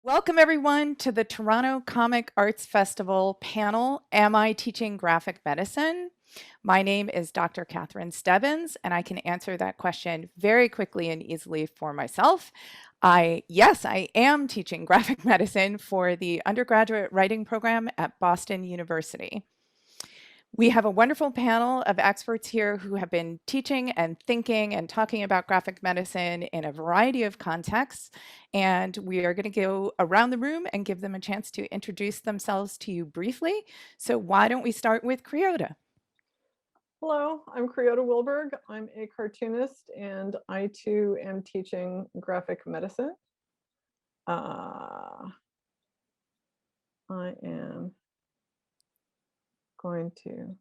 Welcome everyone to the Toronto Comic Arts Festival panel, Am I Teaching Graphic Medicine? My name is Dr. Katherine Stebbins, and I can answer that question very quickly and easily for myself. Yes, I am teaching graphic medicine for the undergraduate writing program at Boston University. We have a wonderful panel of experts here who have been teaching and thinking and talking about graphic medicine in a variety of contexts. And we are going to go around the room and give them a chance to introduce themselves to you briefly. So why don't we start with Kriota? Hello, I'm Kriota Willberg. I'm a cartoonist and I too am teaching graphic medicine. I am going to,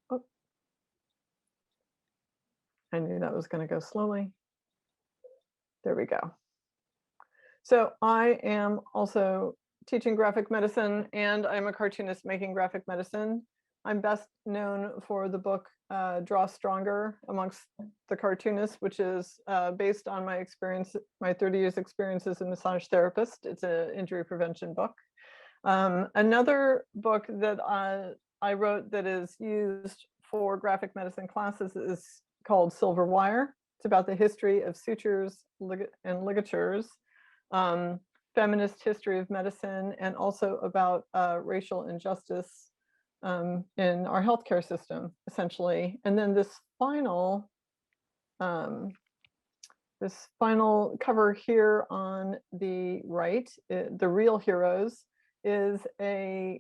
oh, I knew that was going to go slowly. There we go. So I am also teaching graphic medicine and I'm a cartoonist making graphic medicine. I'm best known for the book Draw Stronger Amongst the Cartoonists, which is based on my experience, my 30 years experience as a massage therapist. It's an injury prevention book. Another book that I wrote that is used for graphic medicine classes is called Silver Wire. It's about the history of sutures and ligatures, feminist history of medicine, and also about racial injustice in our healthcare system, essentially. And then this final cover here on the right, The Real Heroes, is a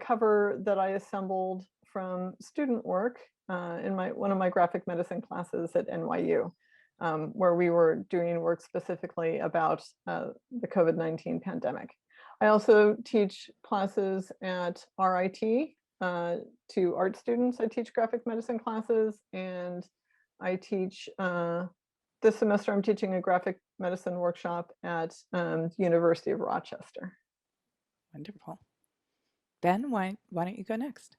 cover that I assembled from student work in one of my graphic medicine classes at NYU, where we were doing work specifically about the COVID-19 pandemic. I also teach classes at RIT to art students. I teach graphic medicine classes, and I teach this semester I'm teaching a graphic medicine workshop at University of Rochester. Wonderful. Ben, why don't you go next?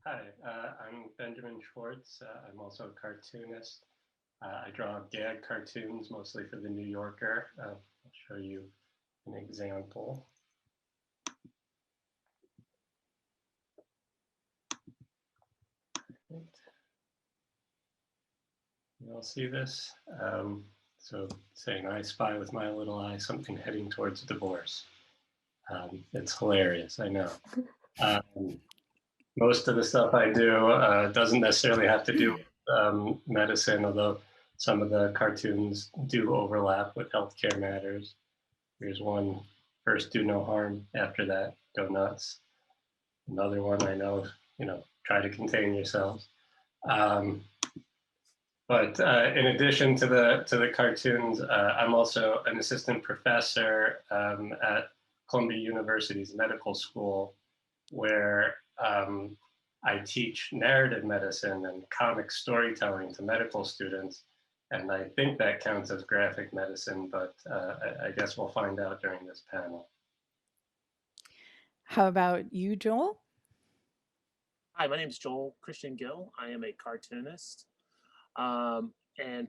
Hi, I'm Benjamin Schwartz. I'm also a cartoonist. I draw gag cartoons, mostly for the New Yorker. I'll show you an example. You'll see this. So saying, I spy with my little eye something heading towards divorce. It's hilarious, I know. Most of the stuff I do doesn't necessarily have to do with medicine, although some of the cartoons do overlap with healthcare matters. Here's one, first do no harm, after that, go nuts. Another one I know, try to contain yourselves. But in addition to the cartoons, I'm also an assistant professor at Columbia University's medical school, where I teach narrative medicine and comic storytelling to medical students. And I think that counts as graphic medicine, but I guess we'll find out during this panel. How about you, Joel? Hi, my name is Joel Christian Gill. I am a cartoonist and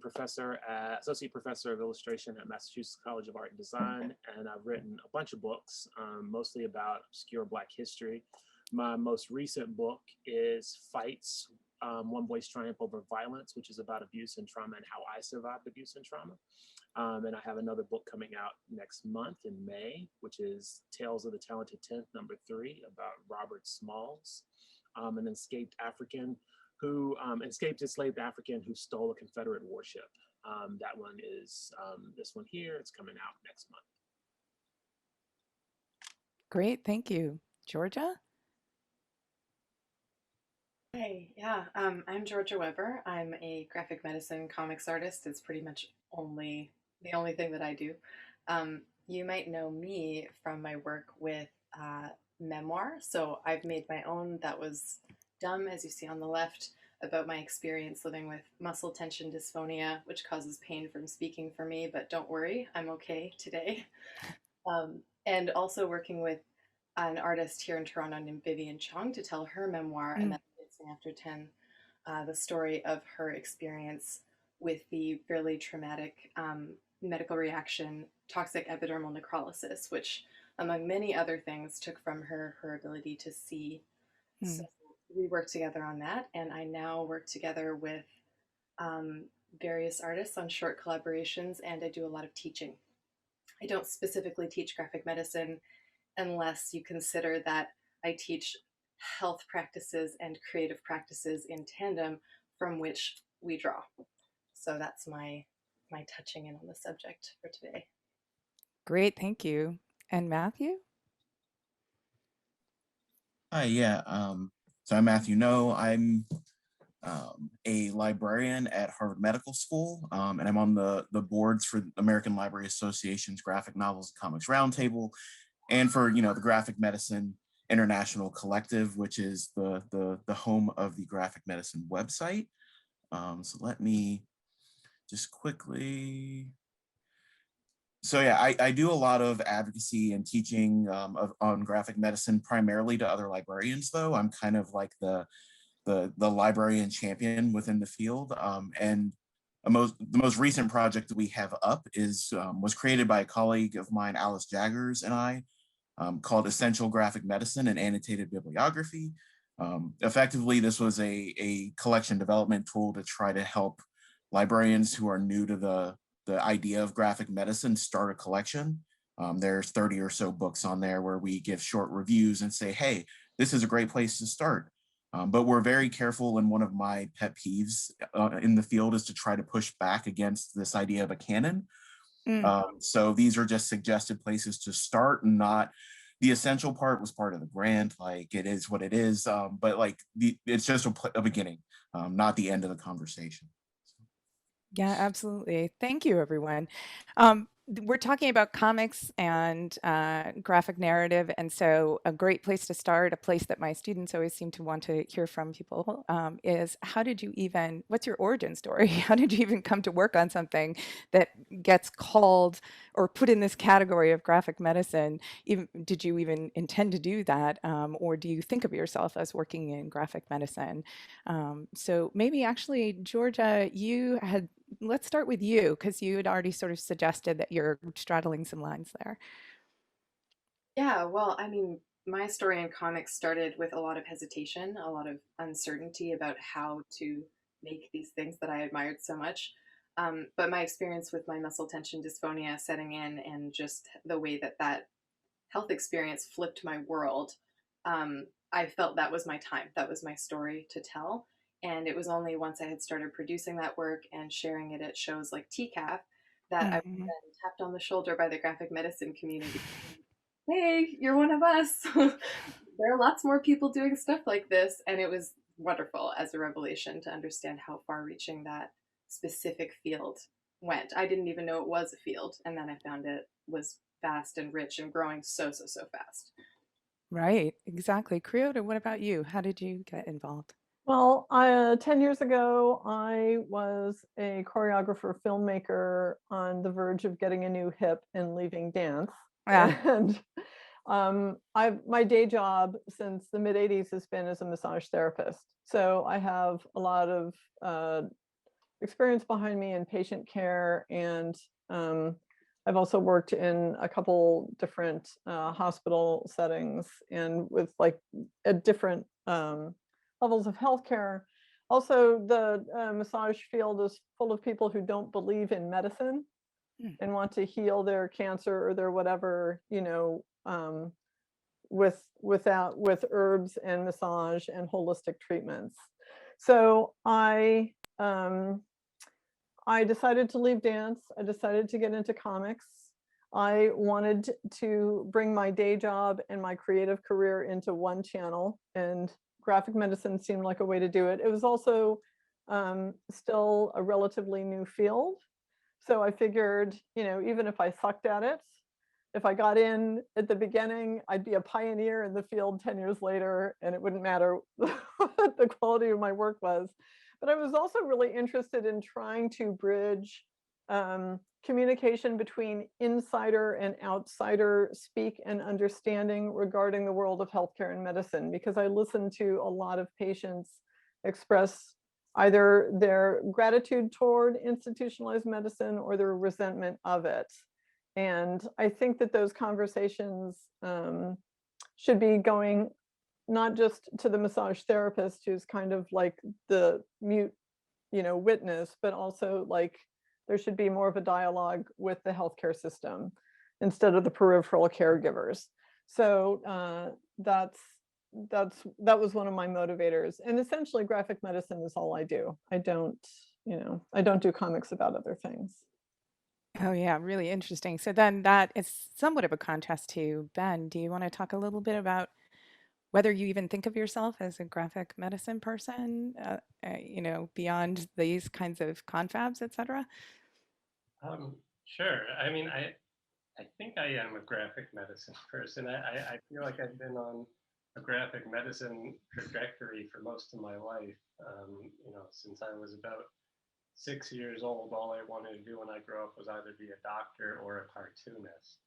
associate professor of illustration at Massachusetts College of Art and Design. And I've written a bunch of books, mostly about obscure Black history. My most recent book is Fights, One Boy's Triumph Over Violence, which is about abuse and trauma and how I survived abuse and trauma. And I have another book coming out next month in May, which is Tales of the Talented 10th, #3, about Robert Smalls, an escaped enslaved African who stole a Confederate warship. That one is this one here. It's coming out next month. Great, thank you. Georgia? Hey, yeah, I'm Georgia Weber. I'm a graphic medicine comics artist. It's pretty much the only thing that I do. You might know me from my work with memoir. So I've made my own that was dumb, as you see on the left, about my experience living with muscle tension dysphonia, which causes pain from speaking for me, but don't worry, I'm okay today. And also working with an artist here in Toronto named Vivian Chung to tell her memoir, and then After 10, the story of her experience with the fairly traumatic medical reaction, toxic epidermal necrolysis, which, among many other things, took from her her ability to see. So we worked together on that, and I now work together with um, various artists on short collaborations, and I do a lot of teaching. I don't specifically teach graphic medicine unless you consider that I teach health practices and creative practices in tandem from which we draw. So that's my touching in on the subject for today. Great, thank you. And Matthew? Hi, yeah. So I'm Matthew Noe. I'm a librarian at Harvard Medical School, and I'm on the boards for the American Library Association's Graphic Novels and Comics Roundtable, and for the Graphic Medicine International Collective, which is the home of the Graphic Medicine website. So let me just quickly. So yeah, I do a lot of advocacy and teaching on graphic medicine, primarily to other librarians. Though I'm kind of like the librarian champion within the field. And the most recent project that we have up is was created by a colleague of mine, Alice Jaggers, and I, called Essential Graphic Medicine and Annotated Bibliography. Effectively, this was a collection development tool to try to help librarians who are new to the idea of graphic medicine start a collection. There's 30 or so books on there where we give short reviews and say, hey, this is a great place to start. But we're very careful, and one of my pet peeves in the field is to try to push back against this idea of a canon. So these are just suggested places to start, and not the essential part was part of the grant. Like, it is what it is, but like it's just a beginning, not the end of the conversation. Yeah, absolutely. Thank you, everyone. We're talking about comics and graphic narrative, and so a great place to start, a place that my students always seem to want to hear from people, is what's your origin story? How did you even come to work on something that gets called or put in this category of graphic medicine? Did you even intend to do that, or do you think of yourself as working in graphic medicine? So maybe actually, Georgia, let's start with you, because you had already sort of suggested that you're straddling some lines there. Yeah, well, I mean, my story in comics started with a lot of hesitation, a lot of uncertainty about how to make these things that I admired so much. But my experience with my muscle tension dysphonia setting in, and just the way that that health experience flipped my world, I felt that was my time. That was my story to tell. And it was only once I had started producing that work and sharing it at shows like TCAF that I was Mhm. then tapped on the shoulder by the graphic medicine community. Hey, you're one of us. There are lots more people doing stuff like this. And it was wonderful as a revelation to understand how far reaching that specific field went. I didn't even know it was a field. And then I found it was vast and rich and growing so, so, so fast. Right, exactly. Kriota, what about you? How did you get involved? Well, 10 years ago, I was a choreographer, filmmaker on the verge of getting a new hip and leaving dance. Ah, And my day job since the mid 80s has been as a massage therapist. So I have a lot of experience behind me in patient care, and I've also worked in a couple different hospital settings and with like at different levels of healthcare. Also, the massage field is full of people who don't believe in medicine mm, and want to heal their cancer or their whatever, with herbs and massage and holistic treatments. So I decided to leave dance. I decided to get into comics. I wanted to bring my day job and my creative career into one channel, and graphic medicine seemed like a way to do it. It was also still a relatively new field. So I figured, even if I sucked at it, if I got in at the beginning, I'd be a pioneer in the field 10 years later, and it wouldn't matter what the quality of my work was. But I was also really interested in trying to bridge communication between insider and outsider speak and understanding regarding the world of healthcare and medicine, because I listened to a lot of patients express either their gratitude toward institutionalized medicine or their resentment of it. And I think that those conversations should be going not just to the massage therapist, who's kind of like the mute, witness, but also like there should be more of a dialogue with the healthcare system instead of the peripheral caregivers. So that was one of my motivators. And essentially graphic medicine is all I do. I don't do comics about other things. Oh, yeah, really interesting. So then that is somewhat of a contrast to Ben. Do you want to talk a little bit about whether you even think of yourself as a graphic medicine person, beyond these kinds of confabs, et cetera? Sure. I mean, I think I am a graphic medicine person. I feel like I've been on a graphic medicine trajectory for most of my life. Since I was about 6 years old, all I wanted to do when I grew up was either be a doctor or a cartoonist.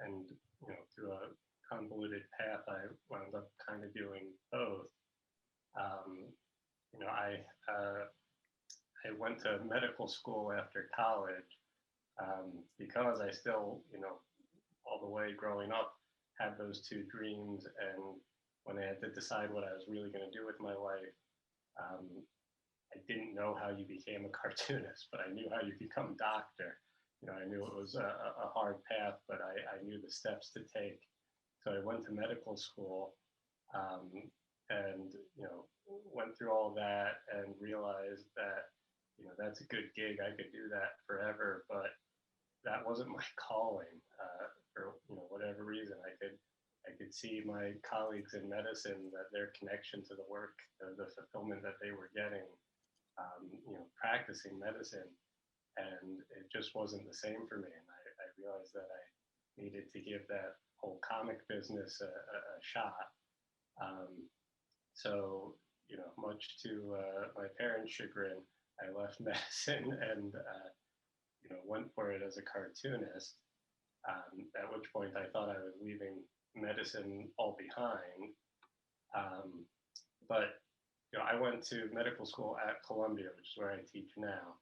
And through a convoluted path, I wound up kind of doing both. I went to medical school after college because I still, all the way growing up, had those two dreams. And when I had to decide what I was really going to do with my life, I didn't know how you became a cartoonist, but I knew how you become a doctor. I knew it was a hard path, but I knew the steps to take. So I went to medical school and, went through all that and realized that, that's a good gig. I could do that forever, but that wasn't my calling for whatever reason. I could see my colleagues in medicine, that their connection to the work, the fulfillment that they were getting, practicing medicine, and it just wasn't the same for me. And I realized that I needed to give that whole comic business a shot. So, much to my parents' chagrin, I left medicine and went for it as a cartoonist. At which point I thought I was leaving medicine all behind. But I went to medical school at Columbia, which is where I teach now.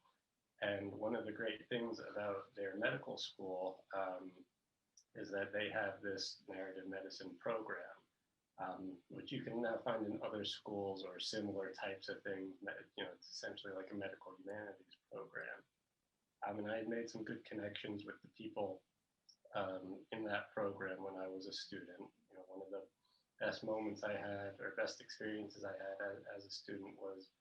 And one of the great things about their medical school is that they have this narrative medicine program, which you can now find in other schools or similar types of things. It's essentially like a medical humanities program. And I had made some good connections with the people in that program when I was a student. One of the best moments I had, or best experiences I had as a student, was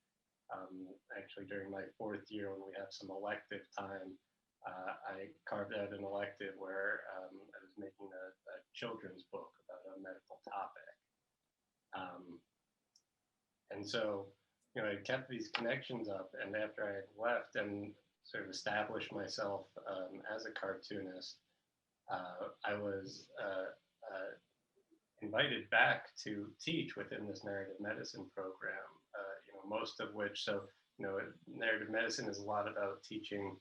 actually during my 4th year when we had some elective time. I carved out an elective where I was making a children's book about a medical topic. And so, I kept these connections up, and after I had left and sort of established myself as a cartoonist, I was invited back to teach within this narrative medicine program, most of which, narrative medicine is a lot about teaching,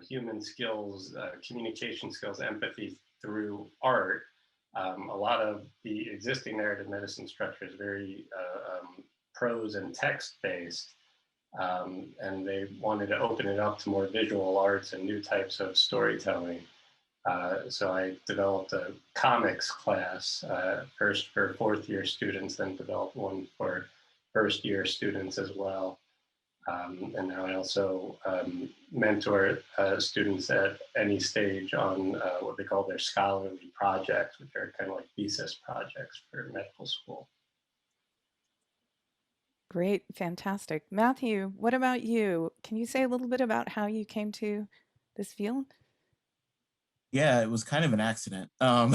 human skills, communication skills, empathy through art. A lot of the existing narrative medicine structure is very prose and text based, and they wanted to open it up to more visual arts and new types of storytelling. So I developed a comics class, first for 4th year students, then developed one for 1st year students as well. And now I also mentor students at any stage on what they call their scholarly projects, which are kind of like thesis projects for medical school. Great, fantastic. Matthew, what about you? Can you say a little bit about how you came to this field? Yeah, it was kind of an accident. I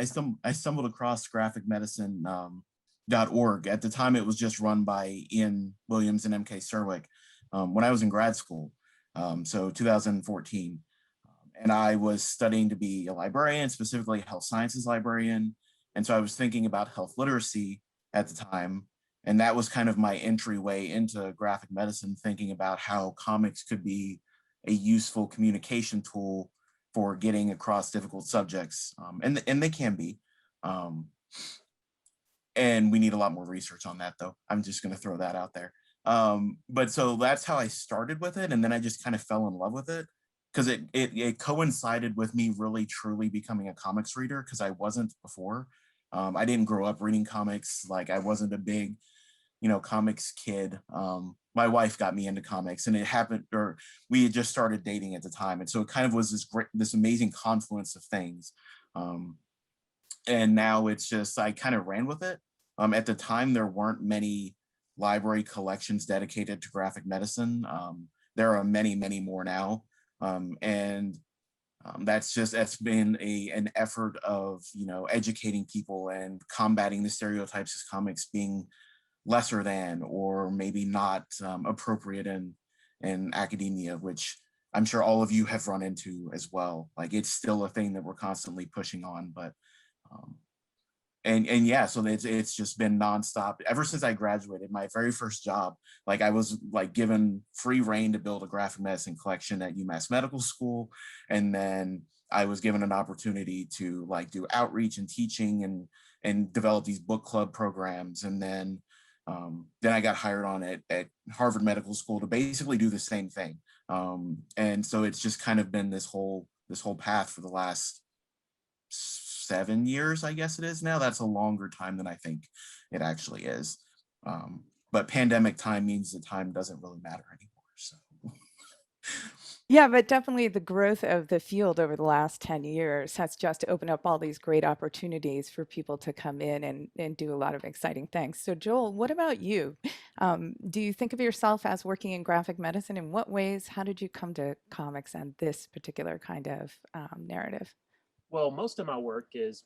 stumbled across graphicmedicine.org. At the time, it was just run by Ian Williams and MK Serwick when I was in grad school, so 2014. And I was studying to be a librarian, specifically a health sciences librarian. And so I was thinking about health literacy at the time. And that was kind of my entryway into graphic medicine, thinking about how comics could be a useful communication tool for getting across difficult subjects, and they can be. And we need a lot more research on that, though. I'm just going to throw that out there. But so that's how I started with it. And then I just kind of fell in love with it because it coincided with me really truly becoming a comics reader, because I wasn't before. I didn't grow up reading comics. Like, I wasn't a big, comics kid. My wife got me into comics, and it happened, or we had just started dating at the time. And so it kind of was this amazing confluence of things. And now it's just, I kind of ran with it. At the time, there weren't many library collections dedicated to graphic medicine. There are many, many more now. That's been an effort of, educating people and combating the stereotypes of comics being lesser than, or maybe not appropriate in academia, which I'm sure all of you have run into as well. Like, it's still a thing that we're constantly pushing on, but and yeah, so it's just been nonstop ever since I graduated. My very first job, like, I was like given free reign to build a graphic medicine collection at UMass Medical School, and then I was given an opportunity to like do outreach and teaching and develop these book club programs, and then I got hired on at Harvard Medical School to basically do the same thing. And so it's just kind of been this whole path for the last 7 years, I guess it is now. That's a longer time than I think it actually is. But pandemic time means the time doesn't really matter anymore. So Yeah, but definitely the growth of the field over the last 10 years has just opened up all these great opportunities for people to come in and do a lot of exciting things. So Joel, what about you? Do you think of yourself as working in graphic medicine? In what ways? How did you come to comics and this particular kind of narrative? Well, most of my work is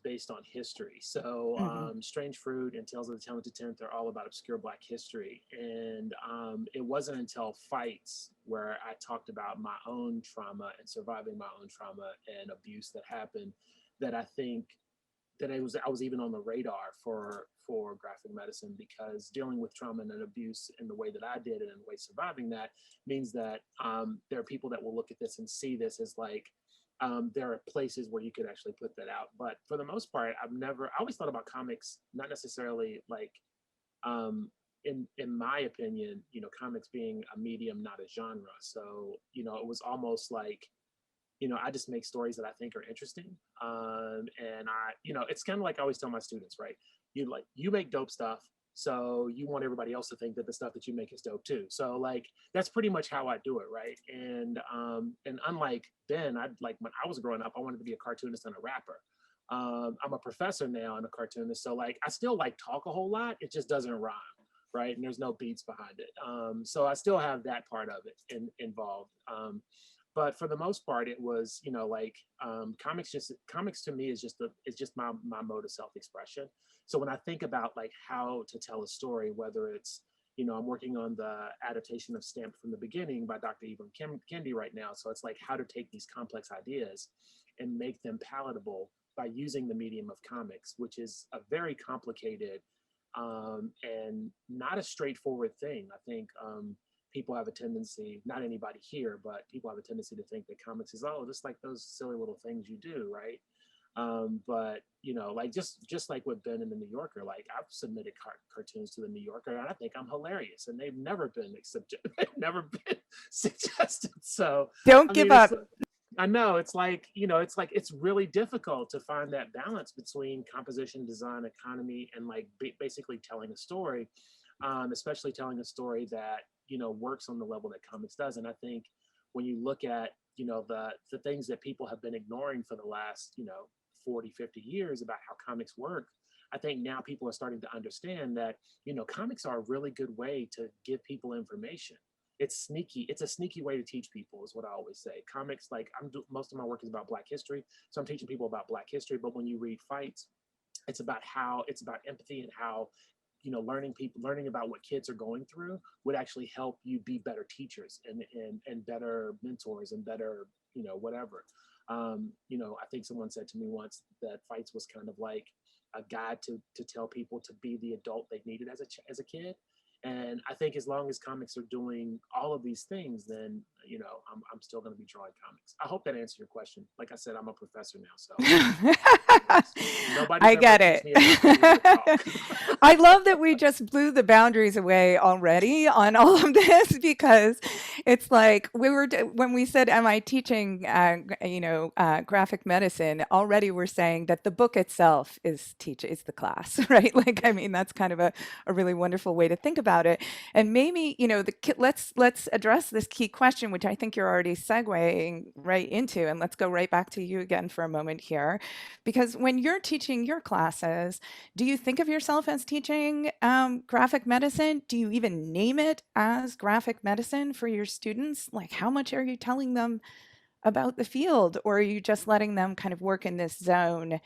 based on history. So Mhm. Strange Fruit and Tales of the Talented Tenth are all about obscure Black history. And it wasn't until Fights where I talked about my own trauma and surviving my own trauma and abuse that happened, that I think that I was even on the radar for graphic medicine, because dealing with trauma and abuse in the way that I did and in the way surviving that means that there are people that will look at this and see this as like, there are places where you could actually put that out. But for the most part, I always thought about comics, not necessarily like, in my opinion, comics being a medium, not a genre. So, it was almost like, I just make stories that I think are interesting. And it's kind of like I always tell my students, right? You make dope stuff. So you want everybody else to think that the stuff that you make is dope too. So like, that's pretty much how I do it. Right. And unlike Ben, when I was growing up, I wanted to be a cartoonist and a rapper. I'm a professor now and a cartoonist. So like, I still like talk a whole lot. It just doesn't rhyme. Right. And there's no beats behind it. So I still have that part of it involved. But for the most part, it was, comics to me is just my mode of self-expression. So when I think about like how to tell a story, whether it's, I'm working on the adaptation of Stamped from the Beginning by Dr. Ibram Kendi right now. So it's like how to take these complex ideas and make them palatable by using the medium of comics, which is a very complicated and not a straightforward thing. I think people have a tendency, not anybody here, but people have a tendency to think that comics is, just like those silly little things you do, right? But like just like with Ben and the New Yorker, like I've submitted cartoons to the New Yorker, and I think I'm hilarious, and they've never been suggested. So Don't I give mean, up. I know it's like, it's really difficult to find that balance between composition, design, economy, and like basically telling a story, especially telling a story that, works on the level that comics does. And I think when you look at, the things that people have been ignoring for the last, 40, 50 years about how comics work, I think now people are starting to understand that, comics are a really good way to give people information. It's sneaky. It's a sneaky way to teach people, is what I always say. Comics, like most of my work is about Black history. So I'm teaching people about Black history. But when you read Fights, it's about empathy and how, learning about what kids are going through would actually help you be better teachers and better mentors and better, whatever. I think someone said to me once that Fights was kind of like a guide to tell people to be the adult they needed as a kid. And I think as long as comics are doing all of these things, then, I'm still going to be drawing comics. I hope that answered your question. Like I said, I'm a professor now, so. Nobody's I ever get accused me of not being able to it. talk. I love that we just blew the boundaries away already on all of this, because it's like when we said, "Am I teaching?" Graphic medicine. Already, we're saying that the book itself is the class, right? Like, I mean, that's kind of a really wonderful way to think about it. And maybe, let's address this key question, which I think you're already segueing right into, and let's go right back to you again for a moment here, because when you're teaching your classes, do you think of yourself as teaching graphic medicine? Do you even name it as graphic medicine for your students? Like, how much are you telling them about the field, or are you just letting them kind of work in this zone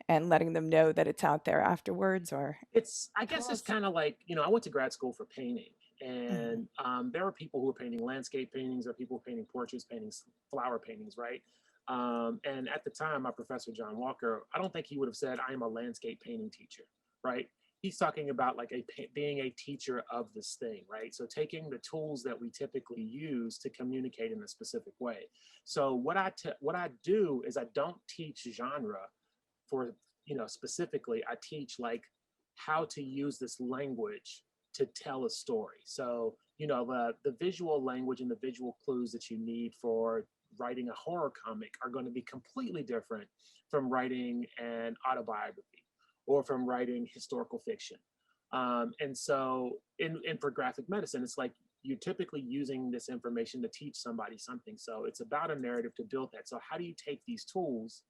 and letting them know that it's out there afterwards? Or I guess it's kind of like, I went to grad school for painting, and there are people who are painting landscape paintings, there are people painting portraits, painting flower paintings, right? And at the time, my professor, John Walker, I don't think he would have said, I am a landscape painting teacher, right? He's talking about like being a teacher of this thing, right? So taking the tools that we typically use to communicate in a specific way. So what I do is I don't teach genre for, specifically. I teach like how to use this language to tell a story. So, the visual language and the visual clues that you need for writing a horror comic are going to be completely different from writing an autobiography or from writing historical fiction. And so for graphic medicine, it's like you're typically using this information to teach somebody something. So it's about a narrative to build that. So how do you take these tools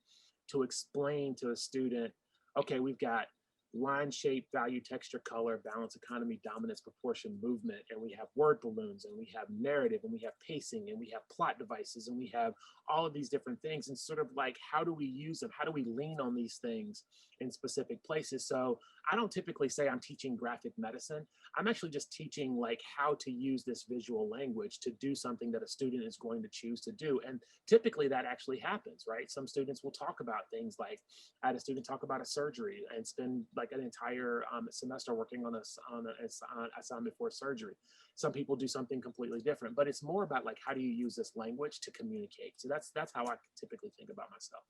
to explain to a student, okay, we've got line, shape, value, texture, color, balance, economy, dominance, proportion, movement, and we have word balloons, and we have narrative, and we have pacing, and we have plot devices, and we have all of these different things, and sort of like, how do we use them? How do we lean on these things in specific places? So I don't typically say I'm teaching graphic medicine. I'm actually just teaching like how to use this visual language to do something that a student is going to choose to do. And typically that actually happens, right? Some students will talk about things like, I had a student talk about a surgery and spend like an entire semester working on an assignment for surgery. Some people do something completely different, but it's more about like, how do you use this language to communicate? So that's how I typically think about myself.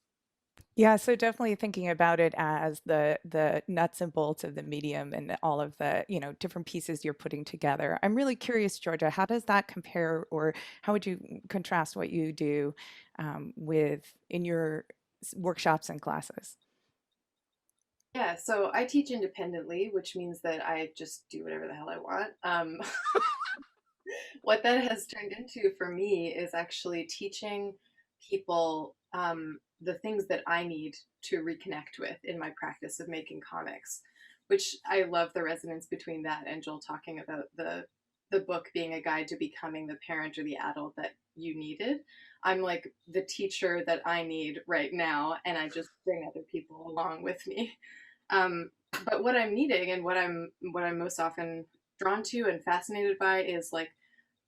yeah, so definitely thinking about it as the nuts and bolts of the medium and all of the, different pieces you're putting together. I'm really curious, Georgia, how does that compare, or how would you contrast what you do with in your workshops and classes? Yeah, so I teach independently, which means that I just do whatever the hell I want. What that has turned into for me is actually teaching people the things that I need to reconnect with in my practice of making comics, which I love the resonance between that and Joel talking about the book being a guide to becoming the parent or the adult that you needed. I'm like the teacher that I need right now, and I just bring other people along with me. But what I'm needing and what I'm most often drawn to and fascinated by is like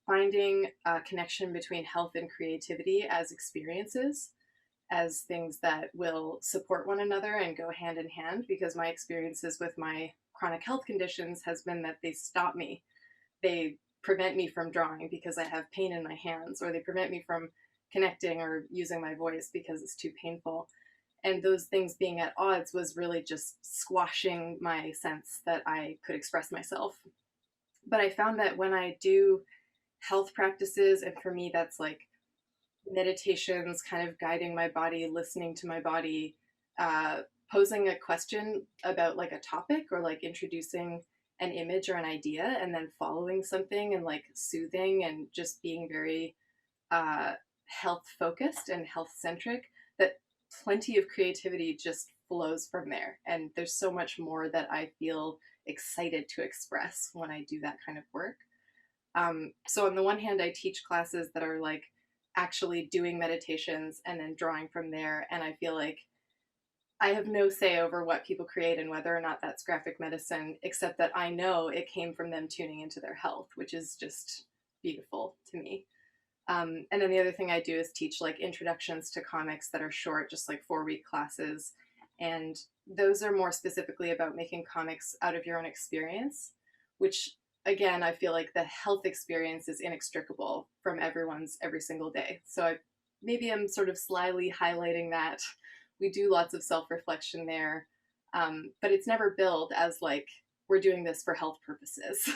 finding a connection between health and creativity as experiences, as things that will support one another and go hand in hand, because my experiences with my chronic health conditions has been that they stop me. They prevent me from drawing because I have pain in my hands, or they prevent me from connecting or using my voice because it's too painful. And those things being at odds was really just squashing my sense that I could express myself. But I found that when I do health practices, and for me that's like meditations, kind of guiding my body, listening to my body, posing a question about like a topic, or like introducing an image or an idea, and then following something and like soothing and just being very health focused and health centric, that plenty of creativity just flows from there. And there's so much more that I feel excited to express when I do that kind of work. So on the one hand, I teach classes that are like actually doing meditations and then drawing from there. And I feel like I have no say over what people create and whether or not that's graphic medicine, except that I know it came from them tuning into their health, which is just beautiful to me. And then the other thing I do is teach like introductions to comics that are short, just like 4-week classes. And those are more specifically about making comics out of your own experience, which again, I feel like the health experience is inextricable from everyone's every single day. So maybe I'm sort of slyly highlighting that we do lots of self-reflection there, but it's never billed as like we're doing this for health purposes.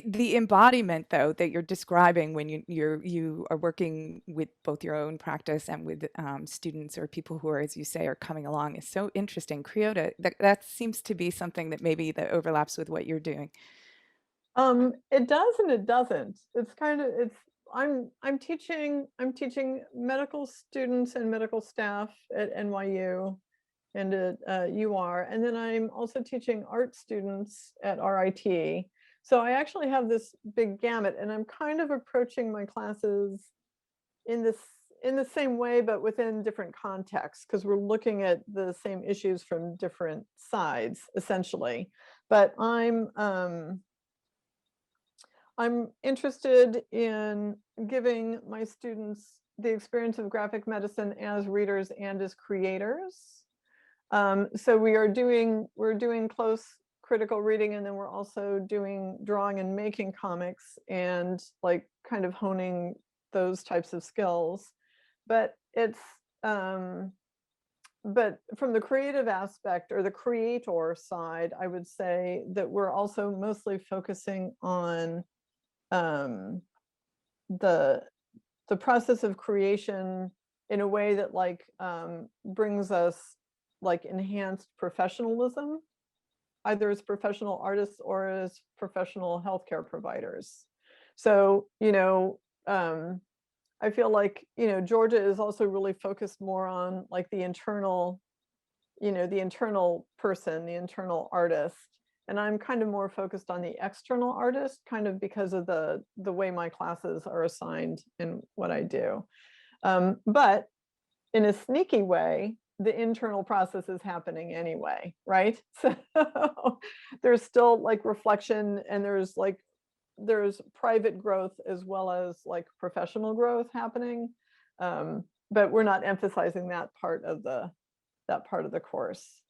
The embodiment, though, that you're describing when you are working with both your own practice and with students or people who are, as you say, are coming along, is so interesting. Kriota, that seems to be something that maybe that overlaps with what you're doing. It does and it doesn't. It's kind of I'm teaching medical students and medical staff at NYU and at UR, and then I'm also teaching art students at RIT. So I actually have this big gamut, and I'm kind of approaching my classes in the same way, but within different contexts, because we're looking at the same issues from different sides, essentially. But I'm interested in giving my students the experience of graphic medicine as readers and as creators. So we're doing close critical reading, and then we're also doing drawing and making comics and like kind of honing those types of skills. But it's but from the creative aspect or the creator side, I would say that we're also mostly focusing on the process of creation in a way that like brings us like enhanced professionalism, either as professional artists or as professional healthcare providers. So, I feel like, Georgia is also really focused more on like the internal person, the internal artist. And I'm kind of more focused on the external artist, kind of because of the way my classes are assigned and what I do. But in a sneaky way, the internal process is happening anyway, right? So there's still like reflection, and there's private growth as well as like professional growth happening. But we're not emphasizing that part of the course.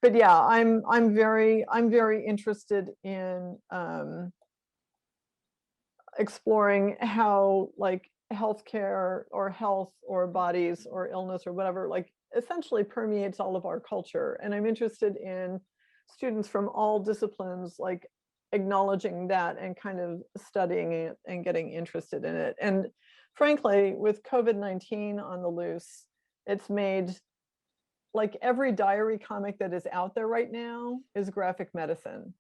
But yeah, I'm very interested in exploring how like healthcare or health or bodies or illness or whatever like essentially permeates all of our culture. And I'm interested in students from all disciplines like acknowledging that and kind of studying it and getting interested in it. And frankly, with COVID-19 on the loose, it's made like every diary comic that is out there right now is graphic medicine.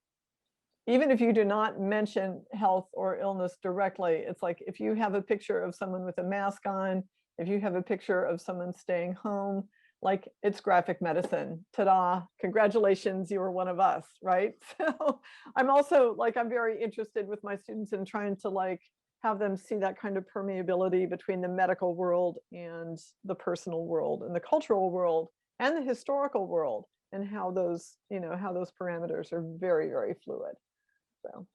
Even if you do not mention health or illness directly, it's like if you have a picture of someone with a mask on, if you have a picture of someone staying home, like it's graphic medicine. Ta-da, congratulations, you were one of us, right? So I'm also like, I'm very interested with my students in trying to like have them see that kind of permeability between the medical world and the personal world and the cultural world and the historical world, and how those, how those parameters are very, very fluid. So.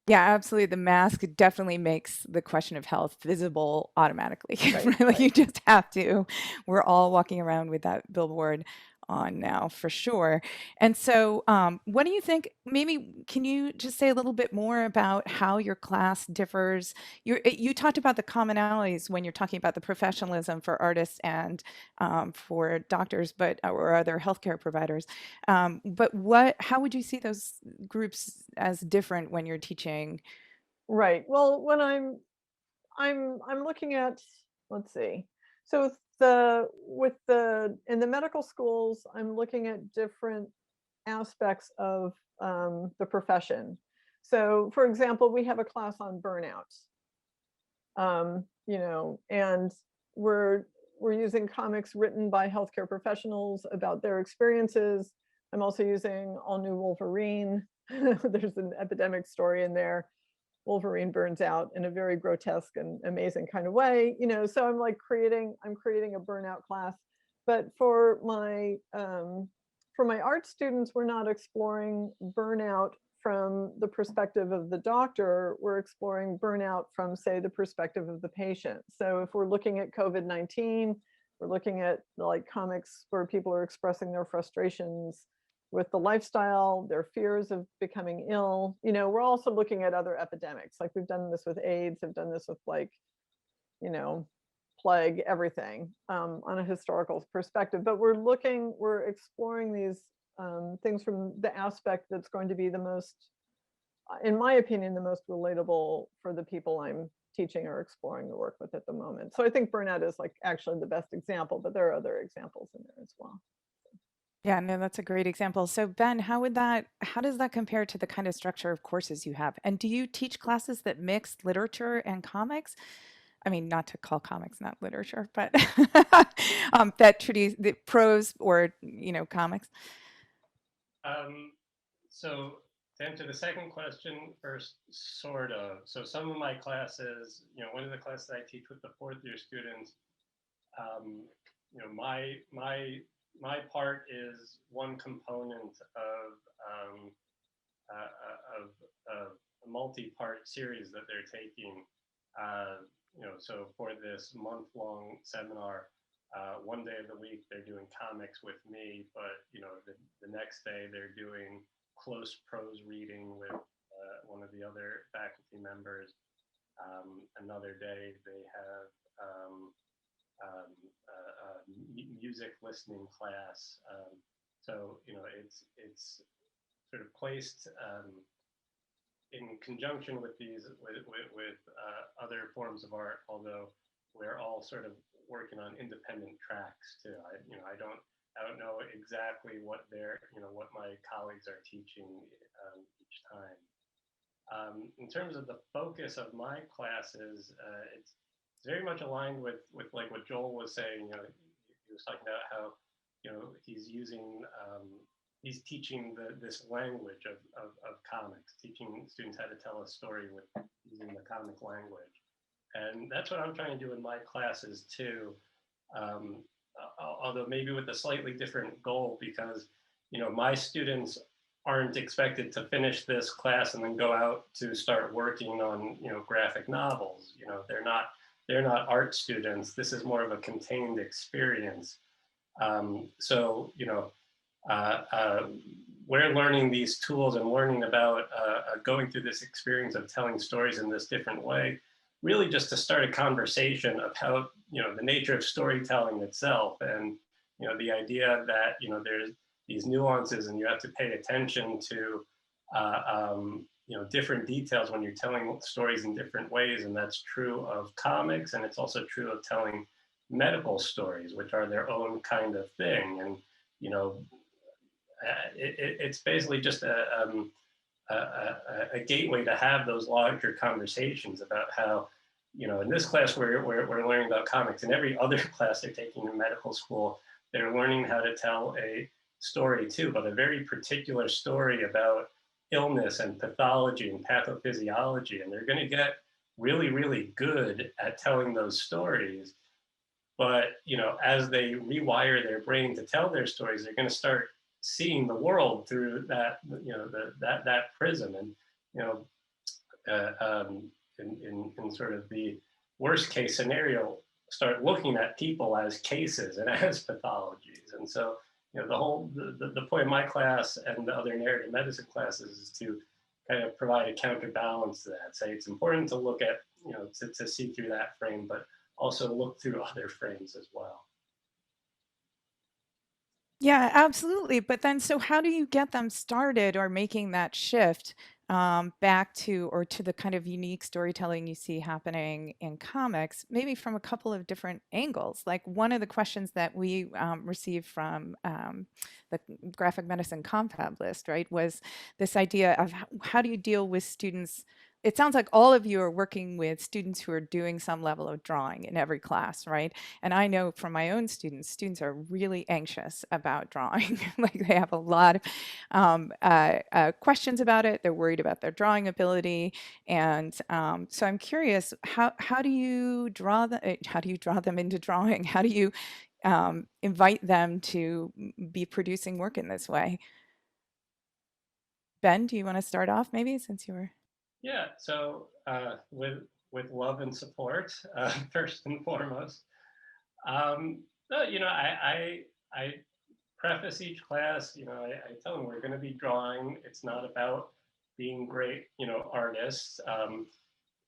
Yeah, absolutely. The mask definitely makes the question of health visible automatically. Right, Like you just have to. We're all walking around with that billboard on now for sure. And so what do you think, maybe can you just say a little bit more about how your class differs? You talked about the commonalities when you're talking about the professionalism for artists and for doctors, or other healthcare providers. But how would you see those groups as different when you're teaching? Right. Well, when I'm looking at, let's see. So in the medical schools, I'm looking at different aspects of the profession. So for example, we have a class on burnout. And we're using comics written by healthcare professionals about their experiences. I'm also using All New Wolverine. There's an epidemic story in there. Wolverine burns out in a very grotesque and amazing kind of way, so I'm like creating a burnout class. But for my art students, we're not exploring burnout from the perspective of the doctor. We're exploring burnout from, say, the perspective of the patient. So if we're looking at COVID-19, we're looking at like comics where people are expressing their frustrations with the lifestyle, their fears of becoming ill. We're also looking at other epidemics. Like we've done this with AIDS, I've done this with like, plague everything on a historical perspective. But we're exploring these things from the aspect that's going to be the most, in my opinion, the most relatable for the people I'm teaching or exploring the work with at the moment. So I think Burnett is like actually the best example, but there are other examples in there as well. Yeah, no, that's a great example. So Ben, how does that compare to the kind of structure of courses you have? And do you teach classes that mix literature and comics? I mean, not to call comics not literature, but the prose or, comics. So to answer the second question first, sort of. So some of my classes, one of the classes I teach with the fourth year students, my part is one component of a multi-part series that they're taking. So for this month-long seminar, one day of the week they're doing comics with me, but the next day they're doing close prose reading with one of the other faculty members. Another day they have music listening class. So it's sort of placed in conjunction with these with other forms of art, although we're all sort of working on independent tracks too. I don't know exactly what what my colleagues are teaching each time. In terms of the focus of my classes, it's very much aligned with like what Joel was saying. He was talking about how he's teaching this language of comics, teaching students how to tell a story with using the comic language. And that's what I'm trying to do in my classes too, although maybe with a slightly different goal, because my students aren't expected to finish this class and then go out to start working on graphic novels. They're not art students. This is more of a contained experience. So we're learning these tools and learning about going through this experience of telling stories in this different way, really just to start a conversation about the nature of storytelling itself, and the idea that there's these nuances and you have to pay attention to different details when you're telling stories in different ways. And that's true of comics, and it's also true of telling medical stories, which are their own kind of thing. And it's basically just a gateway to have those larger conversations about how, in this class we're learning about comics. In every other class they're taking in medical school, they're learning how to tell a story too, but a very particular story about illness and pathology and pathophysiology. And they're going to get really, really good at telling those stories. But as they rewire their brain to tell their stories, they're going to start seeing the world through that that prism. And in sort of the worst case scenario, start looking at people as cases and as pathologies. And so the point of my class and the other narrative medicine classes is to kind of provide a counterbalance to that. Say it's important to look at to see through that frame, but also look through other frames as well. Yeah, absolutely. But then, so how do you get them started or making that shift back to the kind of unique storytelling you see happening in comics, maybe from a couple of different angles? Like one of the questions that we received from the Graphic Medicine Confab list, right, was this idea of how do you deal with students. It sounds like all of you are working with students who are doing some level of drawing in every class, right? And I know from my own students are really anxious about drawing. Like they have a lot of questions about it. They're worried about their drawing ability. And so I'm curious, how do you draw them into drawing? How do you invite them to be producing work in this way? Ben, do you want to start off maybe, since you were? Yeah, so with love and support, first and foremost. I preface each class, I tell them we're going to be drawing. It's not about being great, artists.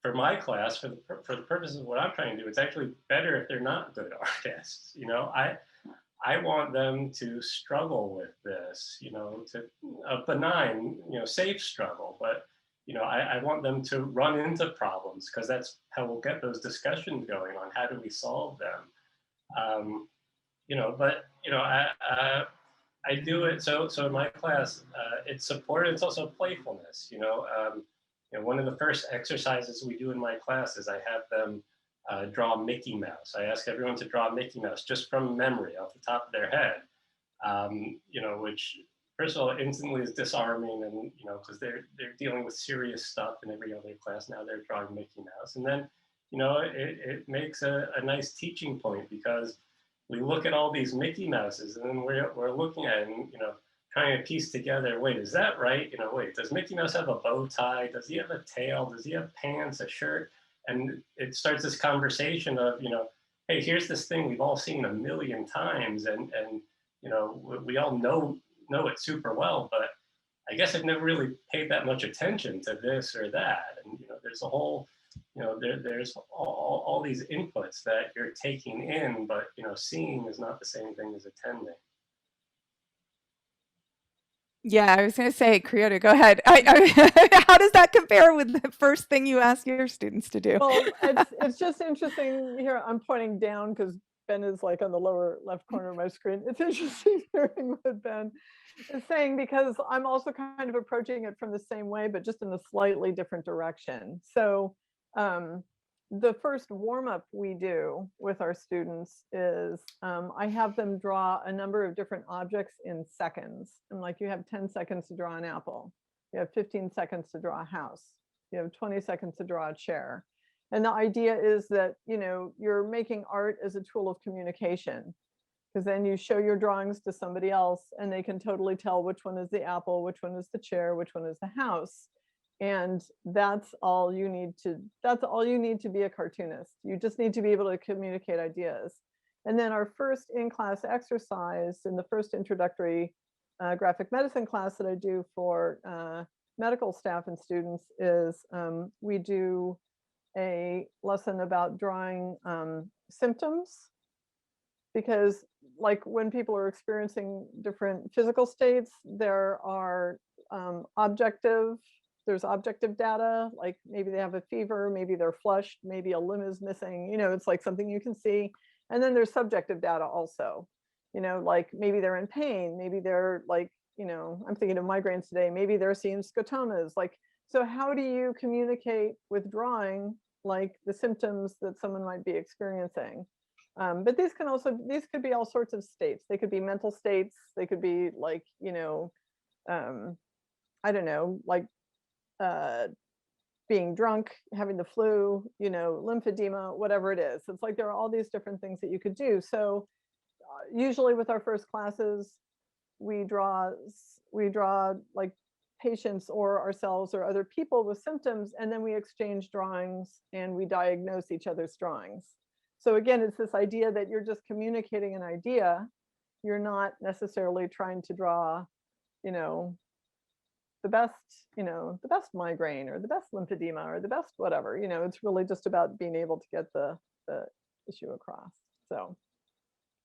for my class, for the purposes of what I'm trying to do, it's actually better if they're not good artists. You know, I want them to struggle with this, you know, to a benign, you know, safe struggle, but you know, I want them to run into problems because that's how we'll get those discussions going on how do we solve them. You know, but you know, I do it so in my class, it's supported. It's also playfulness. You know, one of the first exercises we do in my class is I have them draw Mickey Mouse. I ask everyone to draw Mickey Mouse just from memory off the top of their head. You know, which first of all instantly is disarming, and you know, because they're dealing with serious stuff in every other class now. They're drawing Mickey Mouse, and then you know, it makes a nice teaching point because we look at all these Mickey Mouses and then we're looking at it and, you know, trying to piece together, wait, is that right? You know, wait, does Mickey Mouse have a bow tie? Does he have a tail? Does he have pants, a shirt? And it starts this conversation of, you know, hey, here's this thing we've all seen a million times and you know, we all know it super well, but I guess I've never really paid that much attention to this or that. And, you know, there's a whole, you know, there's all these inputs that you're taking in, but, you know, seeing is not the same thing as attending. Yeah, I was going to say, Kriota, go ahead. How does that compare with the first thing you ask your students to do? Well, it's just interesting here. I'm pointing down because Ben is like on the lower left corner of my screen. It's interesting hearing what Ben is saying because I'm also kind of approaching it from the same way, but just in a slightly different direction. So the first warm-up we do with our students is I have them draw a number of different objects in seconds. And like you have 10 seconds to draw an apple. You have 15 seconds to draw a house. You have 20 seconds to draw a chair. And the idea is that, you know, you're making art as a tool of communication, because then you show your drawings to somebody else and they can totally tell which one is the apple, which one is the chair, which one is the house. And that's all you need to be a cartoonist. You just need to be able to communicate ideas. And then our first in-class exercise in the first introductory graphic medicine class that I do for medical staff and students is we do a lesson about drawing symptoms, because like when people are experiencing different physical states, there's objective data, like maybe they have a fever, maybe they're flushed, maybe a limb is missing, you know, it's like something you can see. And then there's subjective data also, you know, like maybe they're in pain, maybe they're like, you know, I'm thinking of migraines today, maybe they're seeing scotomas. Like, so how do you communicate with drawing like the symptoms that someone might be experiencing? But these could be all sorts of states. They could be mental states. They could be like, you know, I don't know, like being drunk, having the flu, you know, lymphedema, whatever it is. It's like there are all these different things that you could do. So usually with our first classes, we draw like patients or ourselves or other people with symptoms, and then we exchange drawings and we diagnose each other's drawings. So again, it's this idea that you're just communicating an idea. You're not necessarily trying to draw, you know, the best migraine or the best lymphedema or the best whatever, you know, it's really just about being able to get the issue across. So,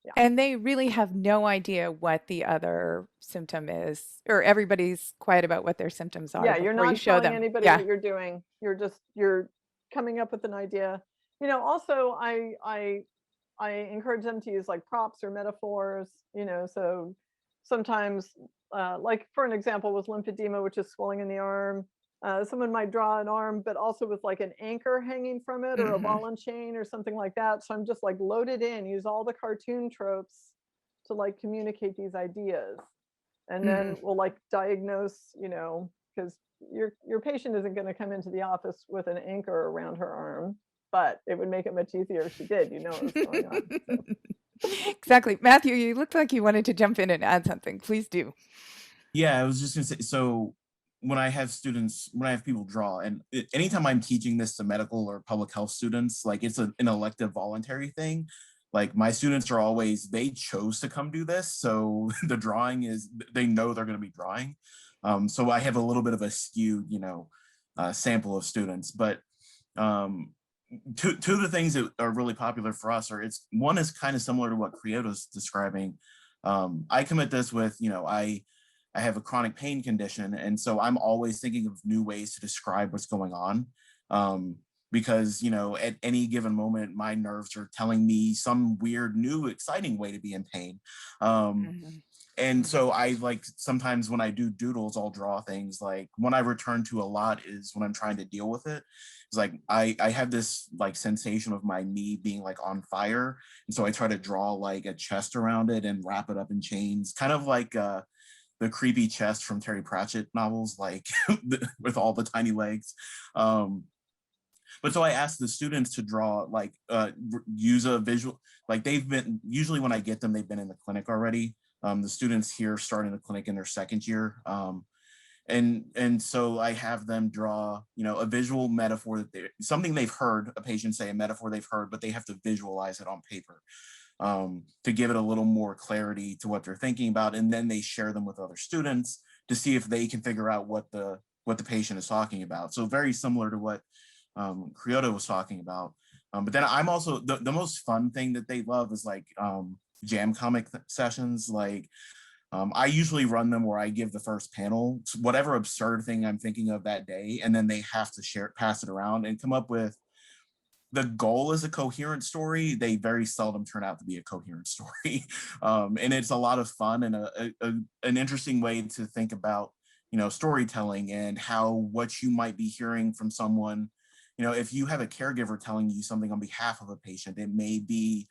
yeah. And they really have no idea what the other symptom is, or everybody's quiet about what their symptoms are. Yeah, you're not show telling them. anybody what you're doing. You're coming up with an idea. You know, also I encourage them to use like props or metaphors, you know, so sometimes like for an example with lymphedema, which is swelling in the arm, someone might draw an arm, but also with like an anchor hanging from it or a ball and chain or something like that. So I'm just like loaded in, use all the cartoon tropes to like communicate these ideas. And then we'll like diagnose, you know, because your patient isn't going to come into the office with an anchor around her arm, but it would make it much easier if she did, you know what was going on. So. Exactly. Matthew, you looked like you wanted to jump in and add something. Please do. Yeah, I was just gonna say, so when I have people draw, and anytime I'm teaching this to medical or public health students, like it's an elective voluntary thing. Like my students are always, they chose to come do this. So the drawing is, they know they're gonna be drawing. So I have a little bit of a skewed, you know, sample of students, but um, two of the things that are really popular for us are one is kind of similar to what Kriota's describing. I come at this with, I have a chronic pain condition, and so I'm always thinking of new ways to describe what's going on. Because, at any given moment, my nerves are telling me some weird, new, exciting way to be in pain. Mhm. And so I sometimes when I do doodles, I'll draw things. Like one I return to a lot is when I'm trying to deal with it. It's like I have this sensation of my knee being on fire. And so I try to draw a chest around it and wrap it up in chains, kind of like the creepy chest from Terry Pratchett novels, with all the tiny legs. But so I asked the students to draw, use a visual, usually when I get them, they've been in the clinic already. The students here start in the clinic in their second year. And so I have them draw, a visual metaphor something they've heard a patient say, a metaphor they've heard, but they have to visualize it on paper to give it a little more clarity to what they're thinking about. And then they share them with other students to see if they can figure out what the patient is talking about. So very similar to what Kriota was talking about. But then I'm also, the most fun thing that they love is jam comic sessions. I usually run them where I give the first panel, whatever absurd thing I'm thinking of that day, and then they have to pass it around and come up with, the goal is a coherent story. They very seldom turn out to be a coherent story. And it's a lot of fun and an interesting way to think about, storytelling and how what you might be hearing from someone, if you have a caregiver telling you something on behalf of a patient, it may be,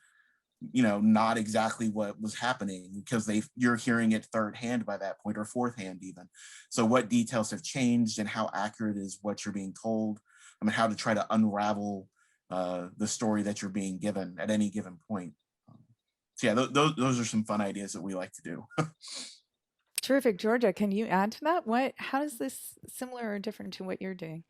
not exactly what was happening because you're hearing it third hand by that point, or fourth hand even. So what details have changed and how accurate is what you're being told? I mean, how to try to unravel the story that you're being given at any given point. So yeah, those are some fun ideas that we like to do. Terrific. Georgia, can you add to that? How is this similar or different to what you're doing?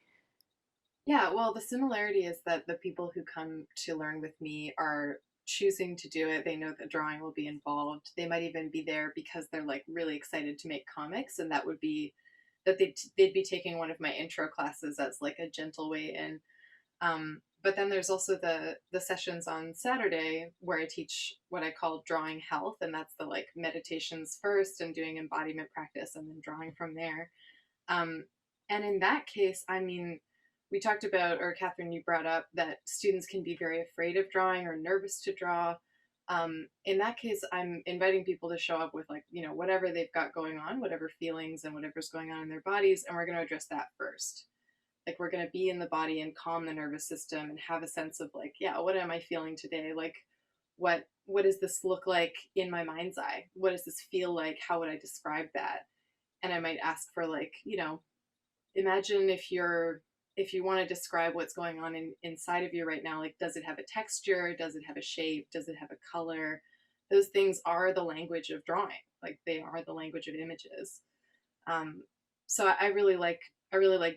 Yeah, well, the similarity is that the people who come to learn with me are choosing to do it. They know that drawing will be involved. They might even be there because they're really excited to make comics, and that would be that they'd be taking one of my intro classes as a gentle way in. But then there's also the sessions on Saturday where I teach what I call drawing health, and that's the meditations first and doing embodiment practice and then drawing from there. Um, and in that case, I mean, we talked about, or Katherine, you brought up that students can be very afraid of drawing or nervous to draw. In that case, I'm inviting people to show up with whatever they've got going on, whatever feelings and whatever's going on in their bodies, and we're going to address that first. We're going to be in the body and calm the nervous system and have a sense of yeah, what am I feeling today? What does this look like in my mind's eye? What does this feel like? How would I describe that? And I might ask for imagine if you want to describe what's going on inside of you right now, does it have a texture? Does it have a shape? Does it have a color? Those things are the language of drawing. They are the language of images. So I really like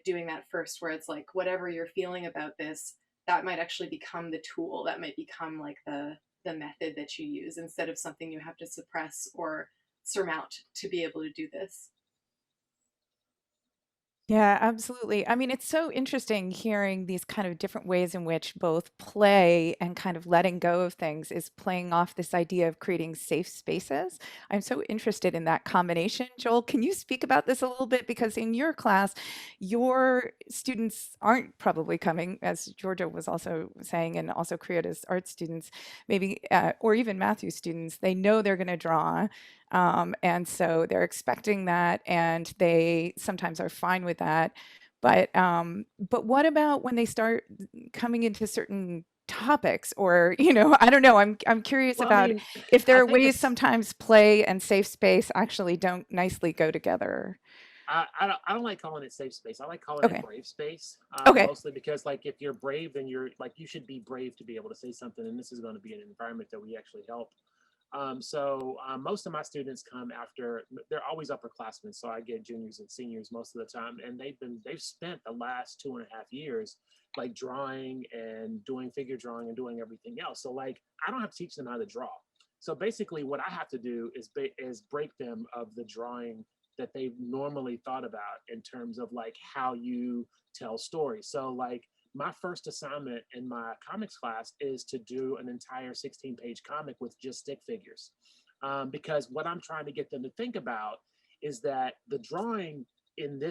doing that first, where it's whatever you're feeling about this, that might actually become the tool, that might become the method that you use, instead of something you have to suppress or surmount to be able to do this. Yeah, absolutely. I mean, it's so interesting hearing these kind of different ways in which both play and kind of letting go of things is playing off this idea of creating safe spaces. I'm so interested in that combination. Joel, can you speak about this a little bit? Because in your class, your students aren't probably coming, as Georgia was also saying, and also Kriota's art students, maybe, or even Matthew's students, they know they're going to draw. And so they're expecting that, and they sometimes are fine with that. But what about when they start coming into certain topics, or I don't know. I'm curious Well, I about mean, if there I are think ways it's sometimes play and safe space actually don't nicely go together. I don't like calling it safe space. I like calling it Okay. brave space, Okay. mostly because if you're brave, then you should be brave to be able to say something. And this is going to be an environment that we actually help. Most of my students come after, they're always upperclassmen. So I get juniors and seniors most of the time, and they've spent the last 2.5 years drawing and doing figure drawing and doing everything else. So I don't have to teach them how to draw. So basically what I have to do is break them of the drawing that they've normally thought about in terms of how you tell stories. So my first assignment in my comics class is to do an entire 16-page comic with just stick figures. Because what I'm trying to get them to think about is that the drawing and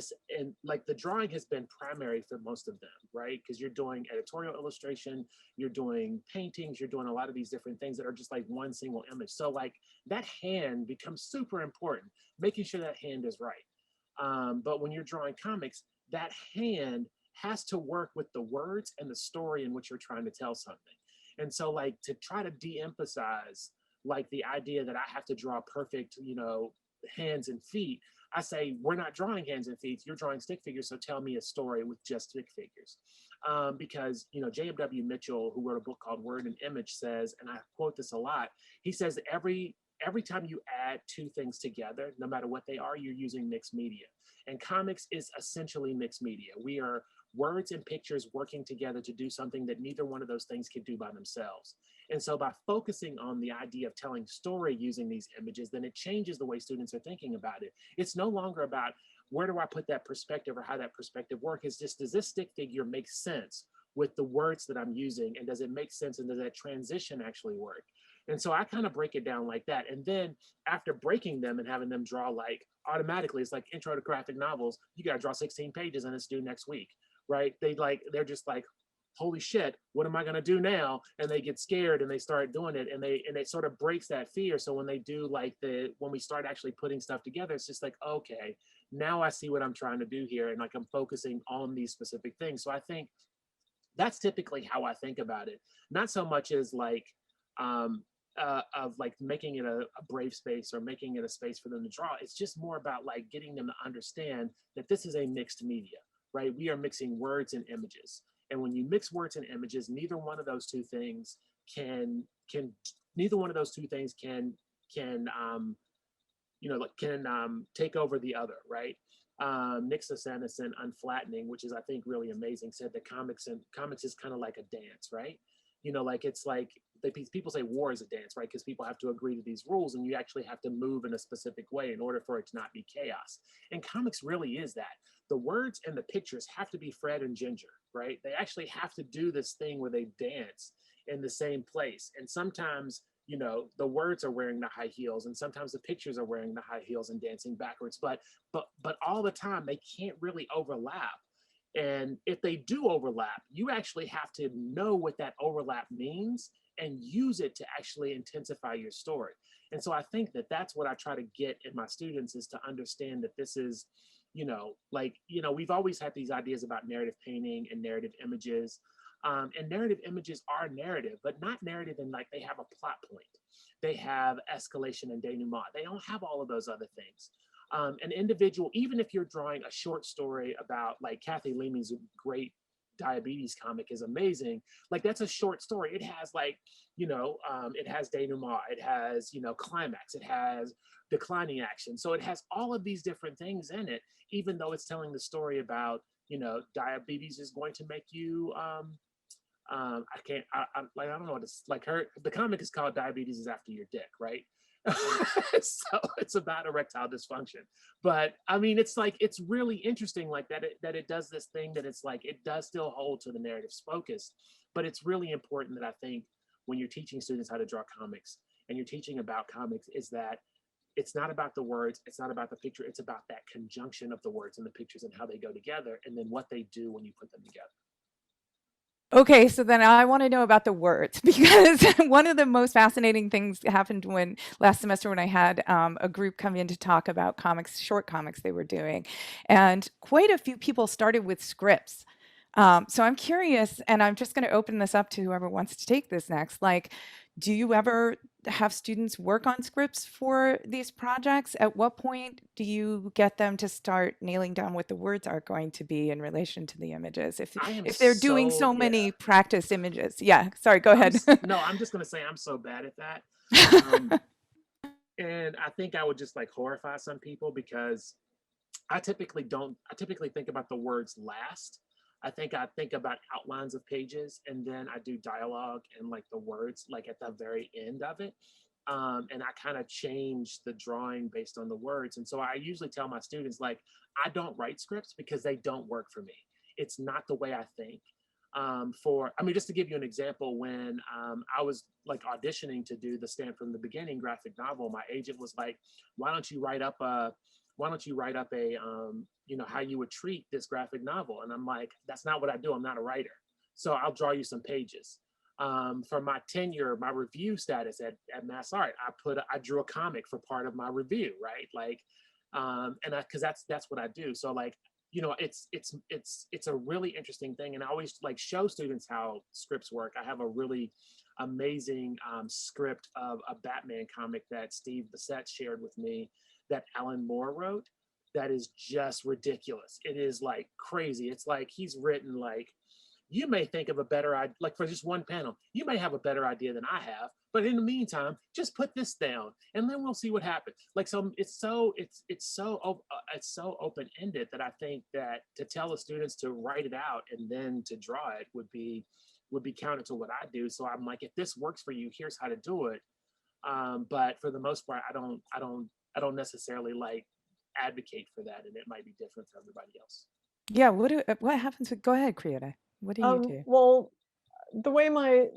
like the drawing has been primary for most of them, right? Because you're doing editorial illustration, you're doing paintings, you're doing a lot of these different things that are just like one single image. So like that hand becomes super important, making sure that hand is right. But when you're drawing comics, that hand has to work with the words and the story in which you're trying to tell something. And so like to try to de-emphasize like the idea that I have to draw perfect, hands and feet, I say, we're not drawing hands and feet, you're drawing stick figures, so tell me a story with just stick figures. Because, J.W. Mitchell, who wrote a book called Word and Image, says, and I quote this a lot, he says, every time you add two things together, no matter what they are, you're using mixed media. And comics is essentially mixed media. We are words and pictures working together to do something that neither one of those things can do by themselves. And so by focusing on the idea of telling story using these images, then it changes the way students are thinking about it. It's no longer about where do I put that perspective or how that perspective works. It's just, does this stick figure make sense with the words that I'm using? And does it make sense? And does that transition actually work? And so I kind of break it down like that. And then after breaking them and having them draw, like automatically, it's like intro to graphic novels, you got to draw 16 pages and it's due next week, right? They're just like, holy shit, what am I going to do now? And they get scared and they start doing it, and it sort of breaks that fear. So when they do when we start actually putting stuff together, it's just like, okay, now I see what I'm trying to do here. And like, I'm focusing on these specific things. So I think that's typically how I think about it. Not so much as like, of like making it a brave space or making it a space for them to draw. It's just more about like getting them to understand that this is a mixed media, right? We are mixing words and images. And when you mix words and images, neither one of those two things can take over the other, right? Nick Sanderson, Unflattening, which is I think really amazing, said that comics is kind of like a dance, right? Like it's like people say war is a dance, right? Because people have to agree to these rules, and you actually have to move in a specific way in order for it to not be chaos. And comics really is that. The words and the pictures have to be Fred and Ginger, right? They actually have to do this thing where they dance in the same place. And sometimes, the words are wearing the high heels, and sometimes the pictures are wearing the high heels and dancing backwards. But all the time they can't really overlap. And if they do overlap, you actually have to know what that overlap means and use it to actually intensify your story. And so I think that that's what I try to get in my students, is to understand that this is, we've always had these ideas about narrative painting and narrative images. And narrative images are narrative, but not narrative in like they have a plot point. They have escalation and denouement. They don't have all of those other things. An individual, even if you're drawing a short story about like Kathy Leamy's great diabetes comic is amazing. Like that's a short story. It has like, it has denouement, it has, climax, it has declining action. So it has all of these different things in it, even though it's telling the story about, diabetes is going to make you, I don't know what it's like. The comic is called Diabetes is After Your Dick, right? So it's about erectile dysfunction. But I mean, it's like, it's really interesting like that it does this thing that it's like, it does still hold to the narrative's focus. But it's really important that I think when you're teaching students how to draw comics and you're teaching about comics, is that it's not about the words, it's not about the picture, it's about that conjunction of the words and the pictures and how they go together, and then what they do when you put them together. Okay, so then I want to know about the words, because one of the most fascinating things happened last semester when I had a group come in to talk about comics, short comics they were doing, and quite a few people started with scripts. So I'm curious, and I'm just going to open this up to whoever wants to take this next. Like, do you ever have students work on scripts for these projects? At what point do you get them to start nailing down what the words are going to be in relation to the images? If they're doing so many practice images. Yeah, sorry, go ahead. No, I'm just going to say I'm so bad at that. And I think I would just like horrify some people, because I typically think about the words last. I think about outlines of pages, and then I do dialogue and like the words like at the very end of it. And I kind of change the drawing based on the words. And so I usually tell my students, like, I don't write scripts because they don't work for me. It's not the way I think. I mean, just to give you an example, when I was like auditioning to do the Stand from the Beginning graphic novel, my agent was like, why don't you write up a, how you would treat this graphic novel? And I'm like, that's not what I do. I'm not a writer. So I'll draw you some pages. For my tenure, my review status at Mass Art, I drew a comic for part of my review, right? Like, because that's what I do. So like, it's a really interesting thing, and I always like show students how scripts work. I have a really amazing script of a Batman comic that Steve Bissette shared with me that Alan Moore wrote. That is just ridiculous. It is like crazy. It's like he's written like, you may think of a better idea, like for just one panel, you may have a better idea than I have, but in the meantime, just put this down and then we'll see what happens. Like, so it's so open-ended that I think that to tell the students to write it out and then to draw it would be counter to what I do. So I'm like, if this works for you, here's how to do it. But for the most part, I don't necessarily like advocate for that, and it might be different for everybody else. Yeah, what happens with, go ahead, Kriota. What do you do? Well, the way my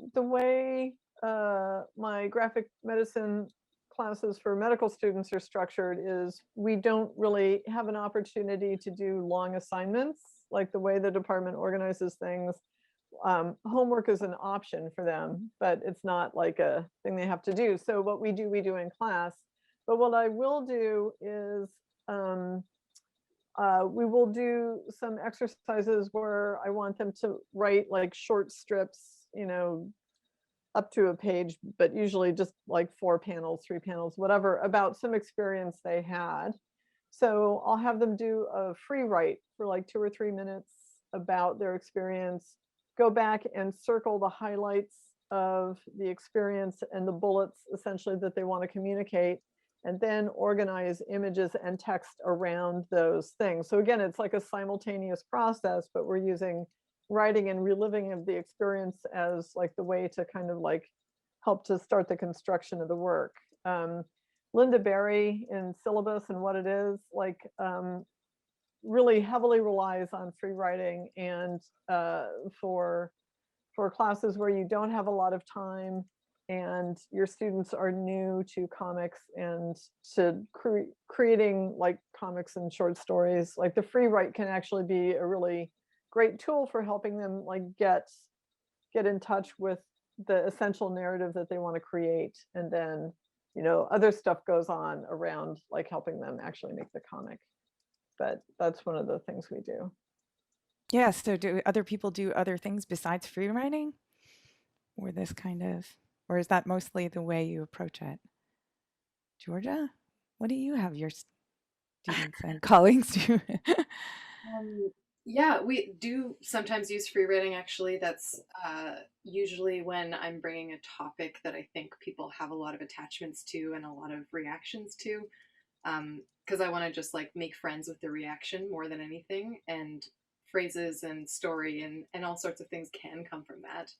graphic medicine classes for medical students are structured is we don't really have an opportunity to do long assignments, like the way the department organizes things. Homework is an option for them, but it's not like a thing they have to do. So what we do in class. But what I will do is we will do some exercises where I want them to write like short strips, up to a page, but usually just like 4 panels, 3 panels, whatever, about some experience they had. So I'll have them do a free write for like 2 or 3 minutes about their experience, go back and circle the highlights of the experience and the bullets essentially that they want to communicate, and then organize images and text around those things. So again, it's like a simultaneous process, but we're using writing and reliving of the experience as like the way to kind of like help to start the construction of the work. Linda Berry in Syllabus and What It Is, like really heavily relies on free writing, and for classes where you don't have a lot of time and your students are new to comics and to creating like comics and short stories, like the free write can actually be a really great tool for helping them like get in touch with the essential narrative that they want to create. And then, other stuff goes on around like helping them actually make the comic. But that's one of the things we do. Yeah, so do other people do other things besides free writing? Or is that mostly the way you approach it? Georgia, what do you have your students and colleagues do? Yeah, we do sometimes use free writing, actually. That's usually when I'm bringing a topic that I think people have a lot of attachments to and a lot of reactions to, because I want to just like make friends with the reaction more than anything, and phrases and story and all sorts of things can come from that.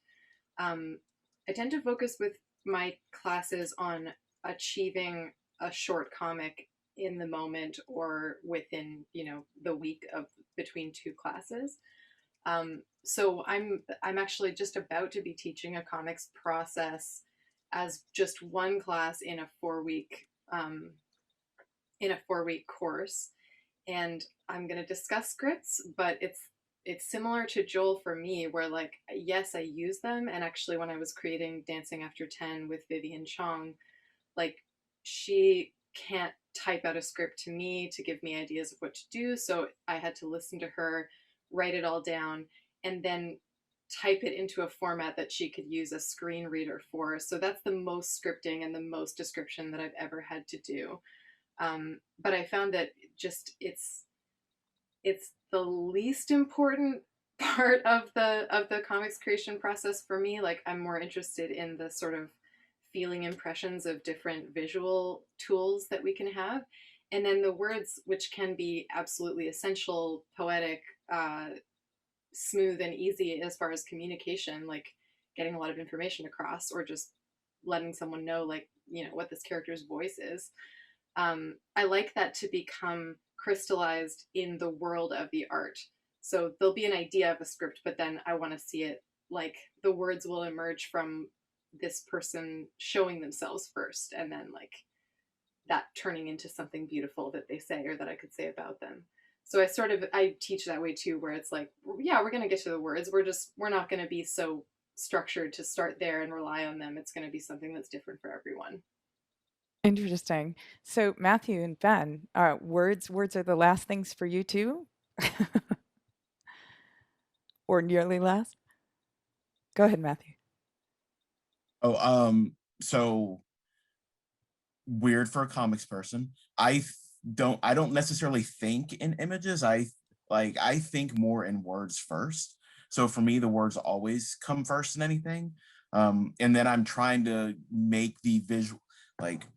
I tend to focus with my classes on achieving a short comic in the moment or within, the week of between 2 classes. So I'm actually just about to be teaching a comics process as just one class in a 4-week course, and I'm going to discuss scripts, but it's similar to Joel for me, where like, yes, I use them. And actually when I was creating Dancing After 10 with Vivian Chong, like she can't type out a script to me to give me ideas of what to do. So I had to listen to her, write it all down, and then type it into a format that she could use a screen reader for. So that's the most scripting and the most description that I've ever had to do. But I found that just it's the least important part of the comics creation process for me. Like, I'm more interested in the sort of feeling impressions of different visual tools that we can have, and then the words, which can be absolutely essential, poetic, smooth and easy as far as communication, like getting a lot of information across or just letting someone know, like, what this character's voice is. I like that to become crystallized in the world of the art. So there'll be an idea of a script, but then I want to see it, like the words will emerge from this person showing themselves first, and then like that turning into something beautiful that they say or that I could say about them. So I teach that way too, where it's like, yeah, we're going to get to the words. We're not going to be so structured to start there and rely on them. It's going to be something that's different for everyone. Interesting. So Matthew and Ben, words are the last things for you too? Or nearly last? Go ahead, Matthew. Oh, so weird for a comics person. I don't necessarily think in images. I think more in words first. So for me, the words always come first in anything. And then I'm trying to make the visual, like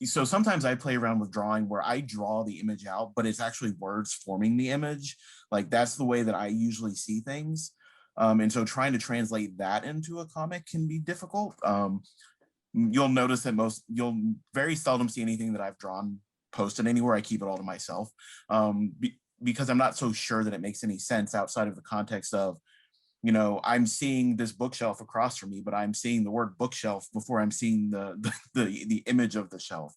so sometimes I play around with drawing where I draw the image out, but it's actually words forming the image. Like that's the way that I usually see things. And so trying to translate that into a comic can be difficult. You'll notice that you'll very seldom see anything that I've drawn posted anywhere. I keep it all to myself because I'm not so sure that it makes any sense outside of the context of, you know, I'm seeing this bookshelf across from me, but I'm seeing the word bookshelf before I'm seeing the image of the shelf.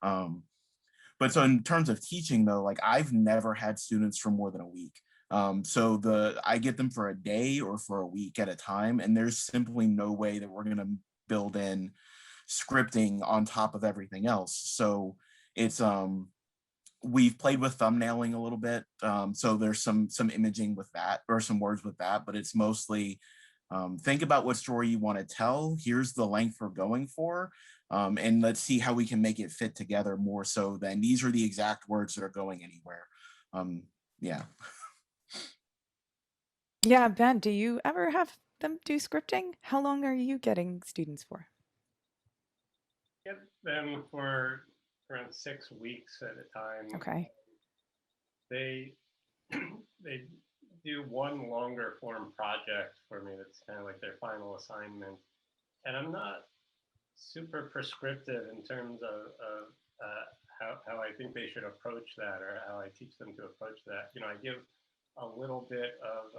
But so in terms of teaching though, like I've never had students for more than a week. So I get them for a day or for a week at a time, and there's simply no way that we're going to build in scripting on top of everything else. So it's we've played with thumbnailing a little bit. So there's some imaging with that, or some words with that, but it's mostly think about what story you want to tell. Here's the length we're going for. And let's see how we can make it fit together more so than these are the exact words that are going anywhere. Yeah. Yeah, Ben, do you ever have them do scripting? How long are you getting students for? Get them for around 6 weeks at a time. Okay. They they do one longer form project for me that's kind of like their final assignment, and I'm not super prescriptive in terms of how I think they should approach that, or how I teach them to approach that. You know, I give a little bit of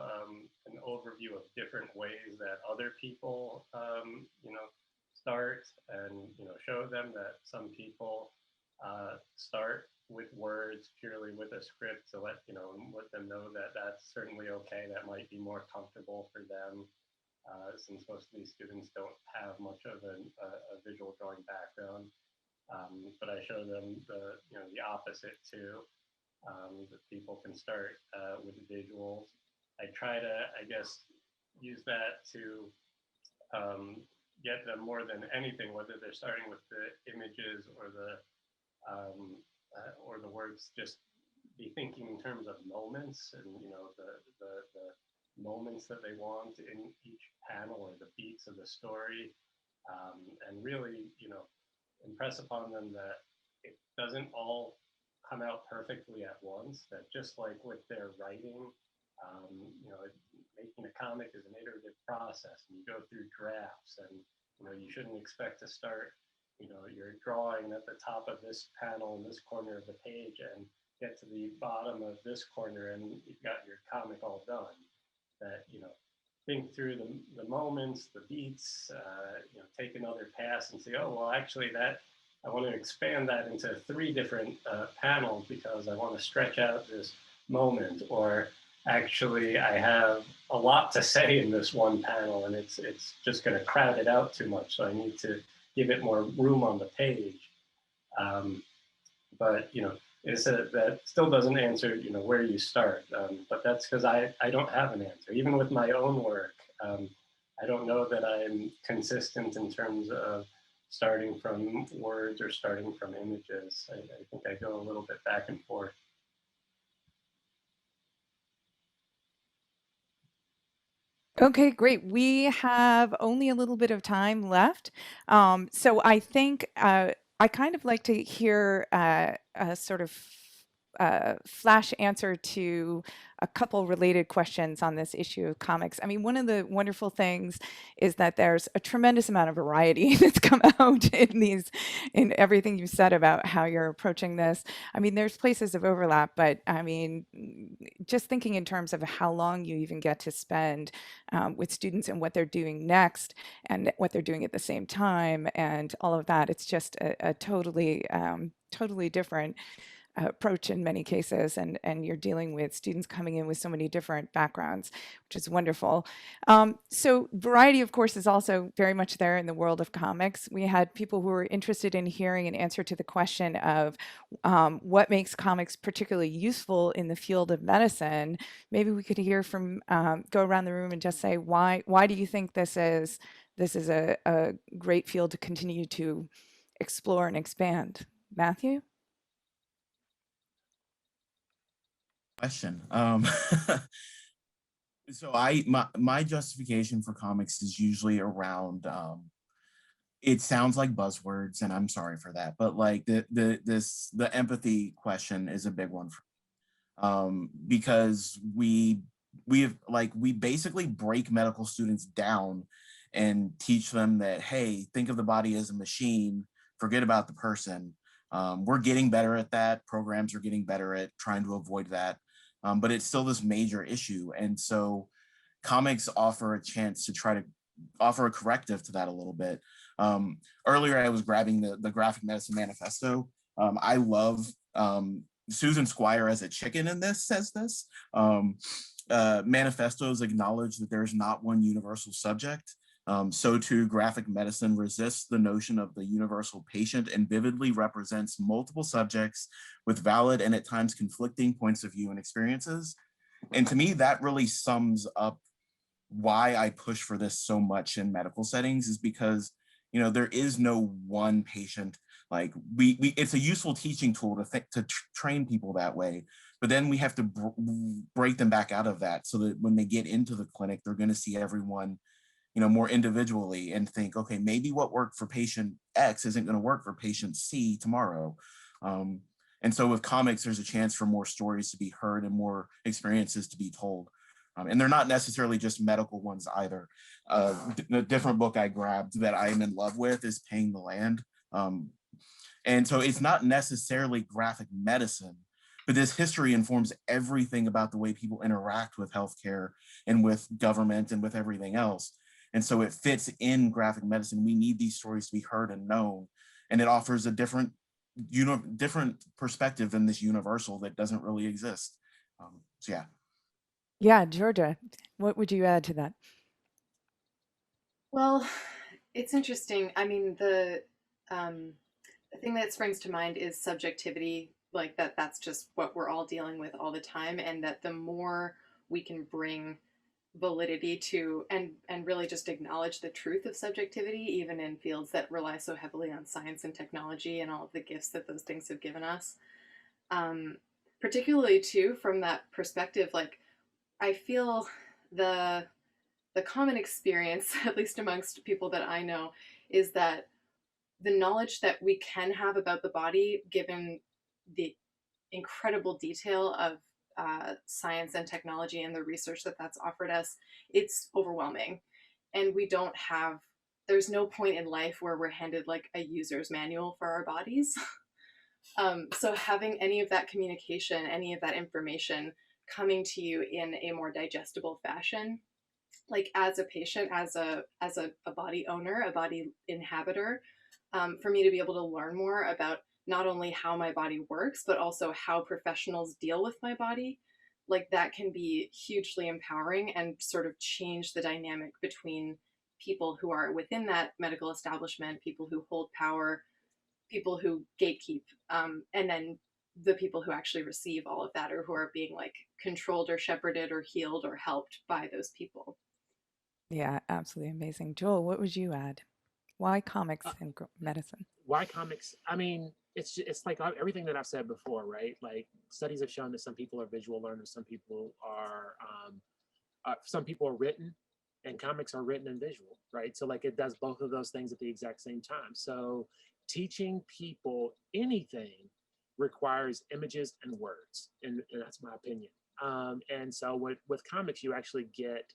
an overview of different ways that other people, you know, start, and you know, show them that some people start with words purely with a script to let them know that that's certainly okay. That might be more comfortable for them, since most of these students don't have much of a visual drawing background. But I show them the opposite too. That people can start with visuals. I try to, I guess, use that to get them more than anything, whether they're starting with the images or the words, just be thinking in terms of moments, and you know, the moments that they want in each panel, or the beats of the story, and really, you know, impress upon them that it doesn't all come out perfectly at once. That just like with their writing, you know, making a comic is an iterative process, and you go through drafts, and you know, you shouldn't expect to start, you know, your drawing at the top of this panel in this corner of the page and get to the bottom of this corner and you've got your comic all done. That, you know, think through the moments, the beats, you know, take another pass and say, oh, well, actually that, I want to expand that into 3 different panels because I want to stretch out this moment, or actually I have a lot to say in this one panel and it's just going to crowd it out too much, so I need to give it more room on the page. But you know, that still doesn't answer, you know, where you start. But that's because I don't have an answer. Even with my own work, I don't know that I'm consistent in terms of starting from words or starting from images. I think I go a little bit back and forth. Okay, great. We have only a little bit of time left. So I think I kind of like to hear a sort of flash answer to a couple related questions on this issue of comics. I mean, one of the wonderful things is that there's a tremendous amount of variety that's come out in everything you said about how you're approaching this. I mean, there's places of overlap, but I mean, just thinking in terms of how long you even get to spend with students and what they're doing next and what they're doing at the same time and all of that, it's just a totally different approach in many cases, and you're dealing with students coming in with so many different backgrounds, which is wonderful. So variety, of course, is also very much there in the world of comics. We had people who were interested in hearing an answer to the question of what makes comics particularly useful in the field of medicine. Maybe we could hear from, go around the room and just say, why do you think this is a great field to continue to explore and expand? Matthew? Question. So my justification for comics is usually around it sounds like buzzwords, and I'm sorry for that, but like the empathy question is a big one for because we basically break medical students down and teach them that, hey, think of the body as a machine, forget about the person. We're getting better at that. Programs are getting better at trying to avoid that. But it's still this major issue. And so comics offer a chance to try to offer a corrective to that a little bit. Earlier, I was grabbing the Graphic Medicine Manifesto. I love Susan Squire as a chicken in this says this. Manifestos acknowledge that there's not one universal subject. So too, graphic medicine resists the notion of the universal patient and vividly represents multiple subjects with valid and at times conflicting points of view and experiences. And to me, that really sums up why I push for this so much in medical settings, is because, you know, there is no one patient. Like it's a useful teaching tool to train people that way, but then we have to break them back out of that so that when they get into the clinic, they're going to see everyone, you know, more individually and think, okay, maybe what worked for patient X isn't going to work for patient C tomorrow. And so with comics, there's a chance for more stories to be heard and more experiences to be told. And they're not necessarily just medical ones either. The different book I grabbed that I'm in love with is Paying the Land. And so it's not necessarily graphic medicine, but this history informs everything about the way people interact with healthcare and with government and with everything else. And so it fits in graphic medicine. We need these stories to be heard and known. And it offers a different perspective than this universal that doesn't really exist. So yeah. Yeah, Georgia, what would you add to that? Well, it's interesting. I mean, the thing that springs to mind is subjectivity, like that's just what we're all dealing with all the time, and that the more we can bring validity to and really just acknowledge the truth of subjectivity, even in fields that rely so heavily on science and technology and all of the gifts that those things have given us. Particularly too, from that perspective, like I feel the common experience, at least amongst people that I know, is that the knowledge that we can have about the body, given the incredible detail of science and technology and the research that's offered us, it's overwhelming. And we don't have, there's no point in life where we're handed like a user's manual for our bodies. So having any of that communication, any of that information coming to you in a more digestible fashion, like as a patient, as a body owner, a body inhabitor, for me to be able to learn more about not only how my body works, but also how professionals deal with my body, like that can be hugely empowering and sort of change the dynamic between people who are within that medical establishment, people who hold power, people who gatekeep, and then the people who actually receive all of that, or who are being like controlled or shepherded or healed or helped by those people. Yeah, absolutely amazing. Joel, what would you add? Why comics and medicine? Why comics? I mean, it's like everything that I've said before, right? Like studies have shown that some people are visual learners, some people are written, and comics are written and visual, right? So like it does both of those things at the exact same time. So teaching people anything requires images and words, and that's my opinion. And so with comics, you actually get,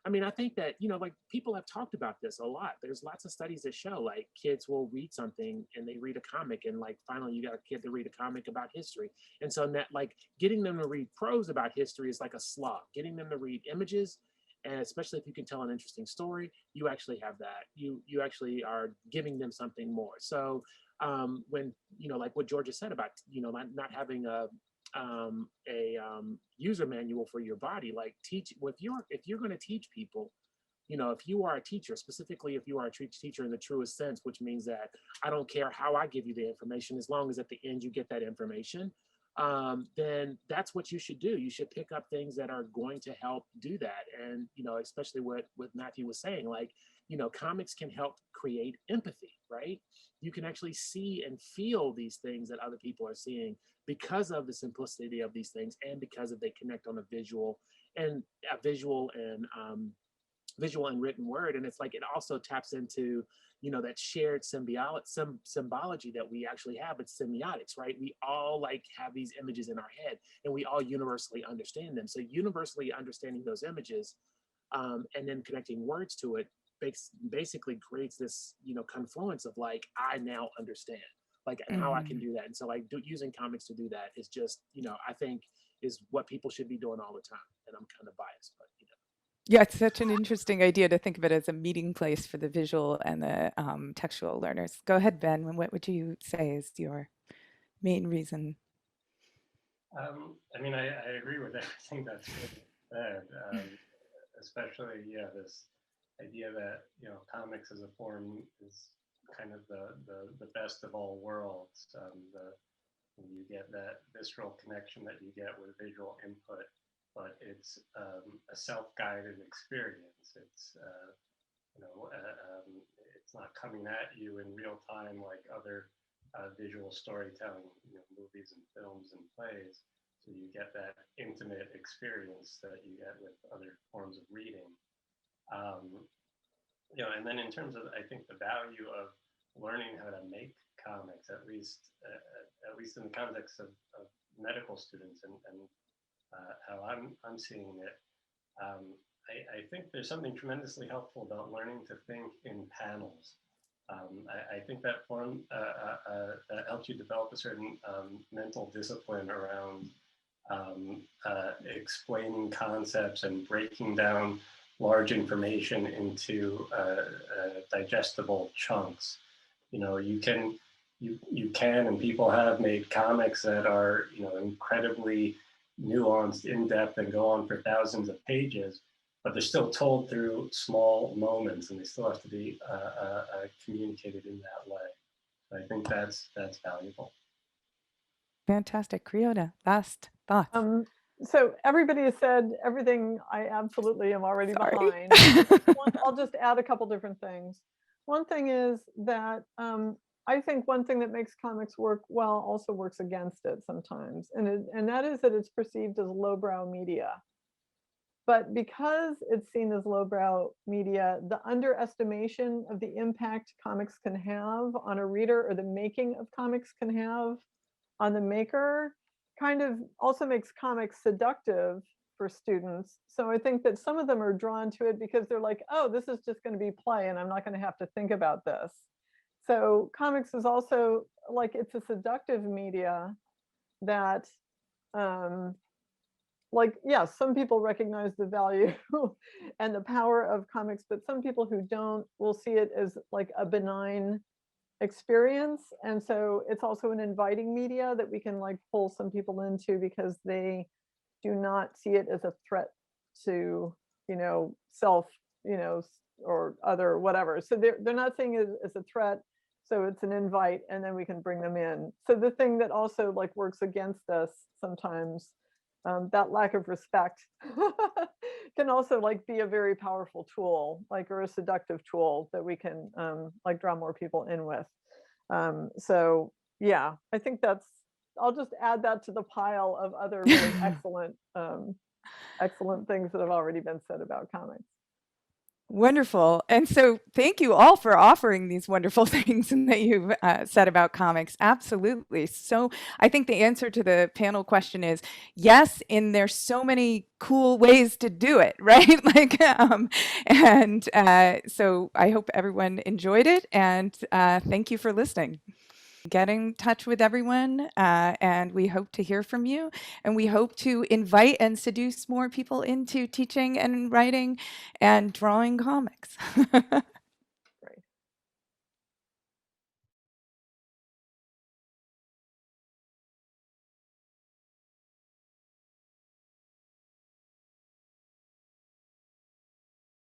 I mean, I think that, you know, like people have talked about this a lot. There's lots of studies that show like kids will read something and they read a comic, and like finally you got a kid to read a comic about history. And so that, like, getting them to read prose about history is like a slog. Getting them to read images, and especially if you can tell an interesting story, you actually have that. You actually are giving them something more. So when, you know, like what Georgia said about, you know, not having a user manual for your body, like teach, if you're going to teach people, you know, if you are a teacher, specifically if you are a teacher in the truest sense, which means that I don't care how I give you the information, as long as at the end you get that information, then that's what you should do. You should pick up things that are going to help do that. And, you know, especially what Matthew was saying, like, you know, comics can help create empathy, right? You can actually see and feel these things that other people are seeing because of the simplicity of these things, and because of they connect on a visual and written word. And it's like, it also taps into, you know, that shared symbology that we actually have. It's semiotics, right? We all like have these images in our head, and we all universally understand them. So universally understanding those images, and then connecting words to it, basically creates this, you know, confluence of like, I now understand, like, and how I can do that. And so like using comics to do that is just, you know, I think is what people should be doing all the time. And I'm kind of biased, but you know. Yeah, it's such an interesting idea to think of it as a meeting place for the visual and the textual learners. Go ahead, Ben. What would you say is your main reason? I mean, I agree with everything that's been said, especially, yeah, this idea that, you know, comics as a form is kind of the best of all worlds. You get that visceral connection that you get with visual input, but it's a self-guided experience. It's it's not coming at you in real time like other visual storytelling, you know, movies and films and plays. So you get that intimate experience that you get with other forms of reading. You know, and then in terms of, I think, the value of learning how to make comics, at least in the context of medical students, and how I'm seeing it, I think there's something tremendously helpful about learning to think in panels. I think that form that helps you develop a certain mental discipline around explaining concepts and breaking down large information into digestible chunks. You know, you can and people have made comics that are, you know, incredibly nuanced, in-depth, and go on for thousands of pages, but they're still told through small moments, and they still have to be communicated in that way. So I think that's valuable. Fantastic. Kriota, last thoughts. So everybody has said everything I absolutely am already behind. I'll just add a couple different things. One thing is that I think one thing that makes comics work well also works against it sometimes, and that is that it's perceived as lowbrow media. But because it's seen as lowbrow media, the underestimation of the impact comics can have on a reader, or the making of comics can have on the maker, kind of also makes comics seductive for students. So I think that some of them are drawn to it because they're like, oh, this is just going to be play and I'm not going to have to think about this. So comics is also like, it's a seductive media that like, yeah, some people recognize the value and the power of comics, but some people who don't will see it as like a benign experience. And so it's also an inviting media that we can like pull some people into because they do not see it as a threat to, you know, self, you know, or other whatever. So they're not seeing it as a threat. So it's an invite, and then we can bring them in. So the thing that also like works against us sometimes, that lack of respect can also like be a very powerful tool, like, or a seductive tool that we can like draw more people in with. So yeah, I think I'll just add that to the pile of other really excellent things that have already been said about comics. Wonderful. And so thank you all for offering these wonderful things that you've said about comics. Absolutely. So I think the answer to the panel question is yes, and there's so many cool ways to do it, right? So I hope everyone enjoyed it, and thank you for listening. Get in touch with everyone, and we hope to hear from you, and we hope to invite and seduce more people into teaching and writing and drawing comics.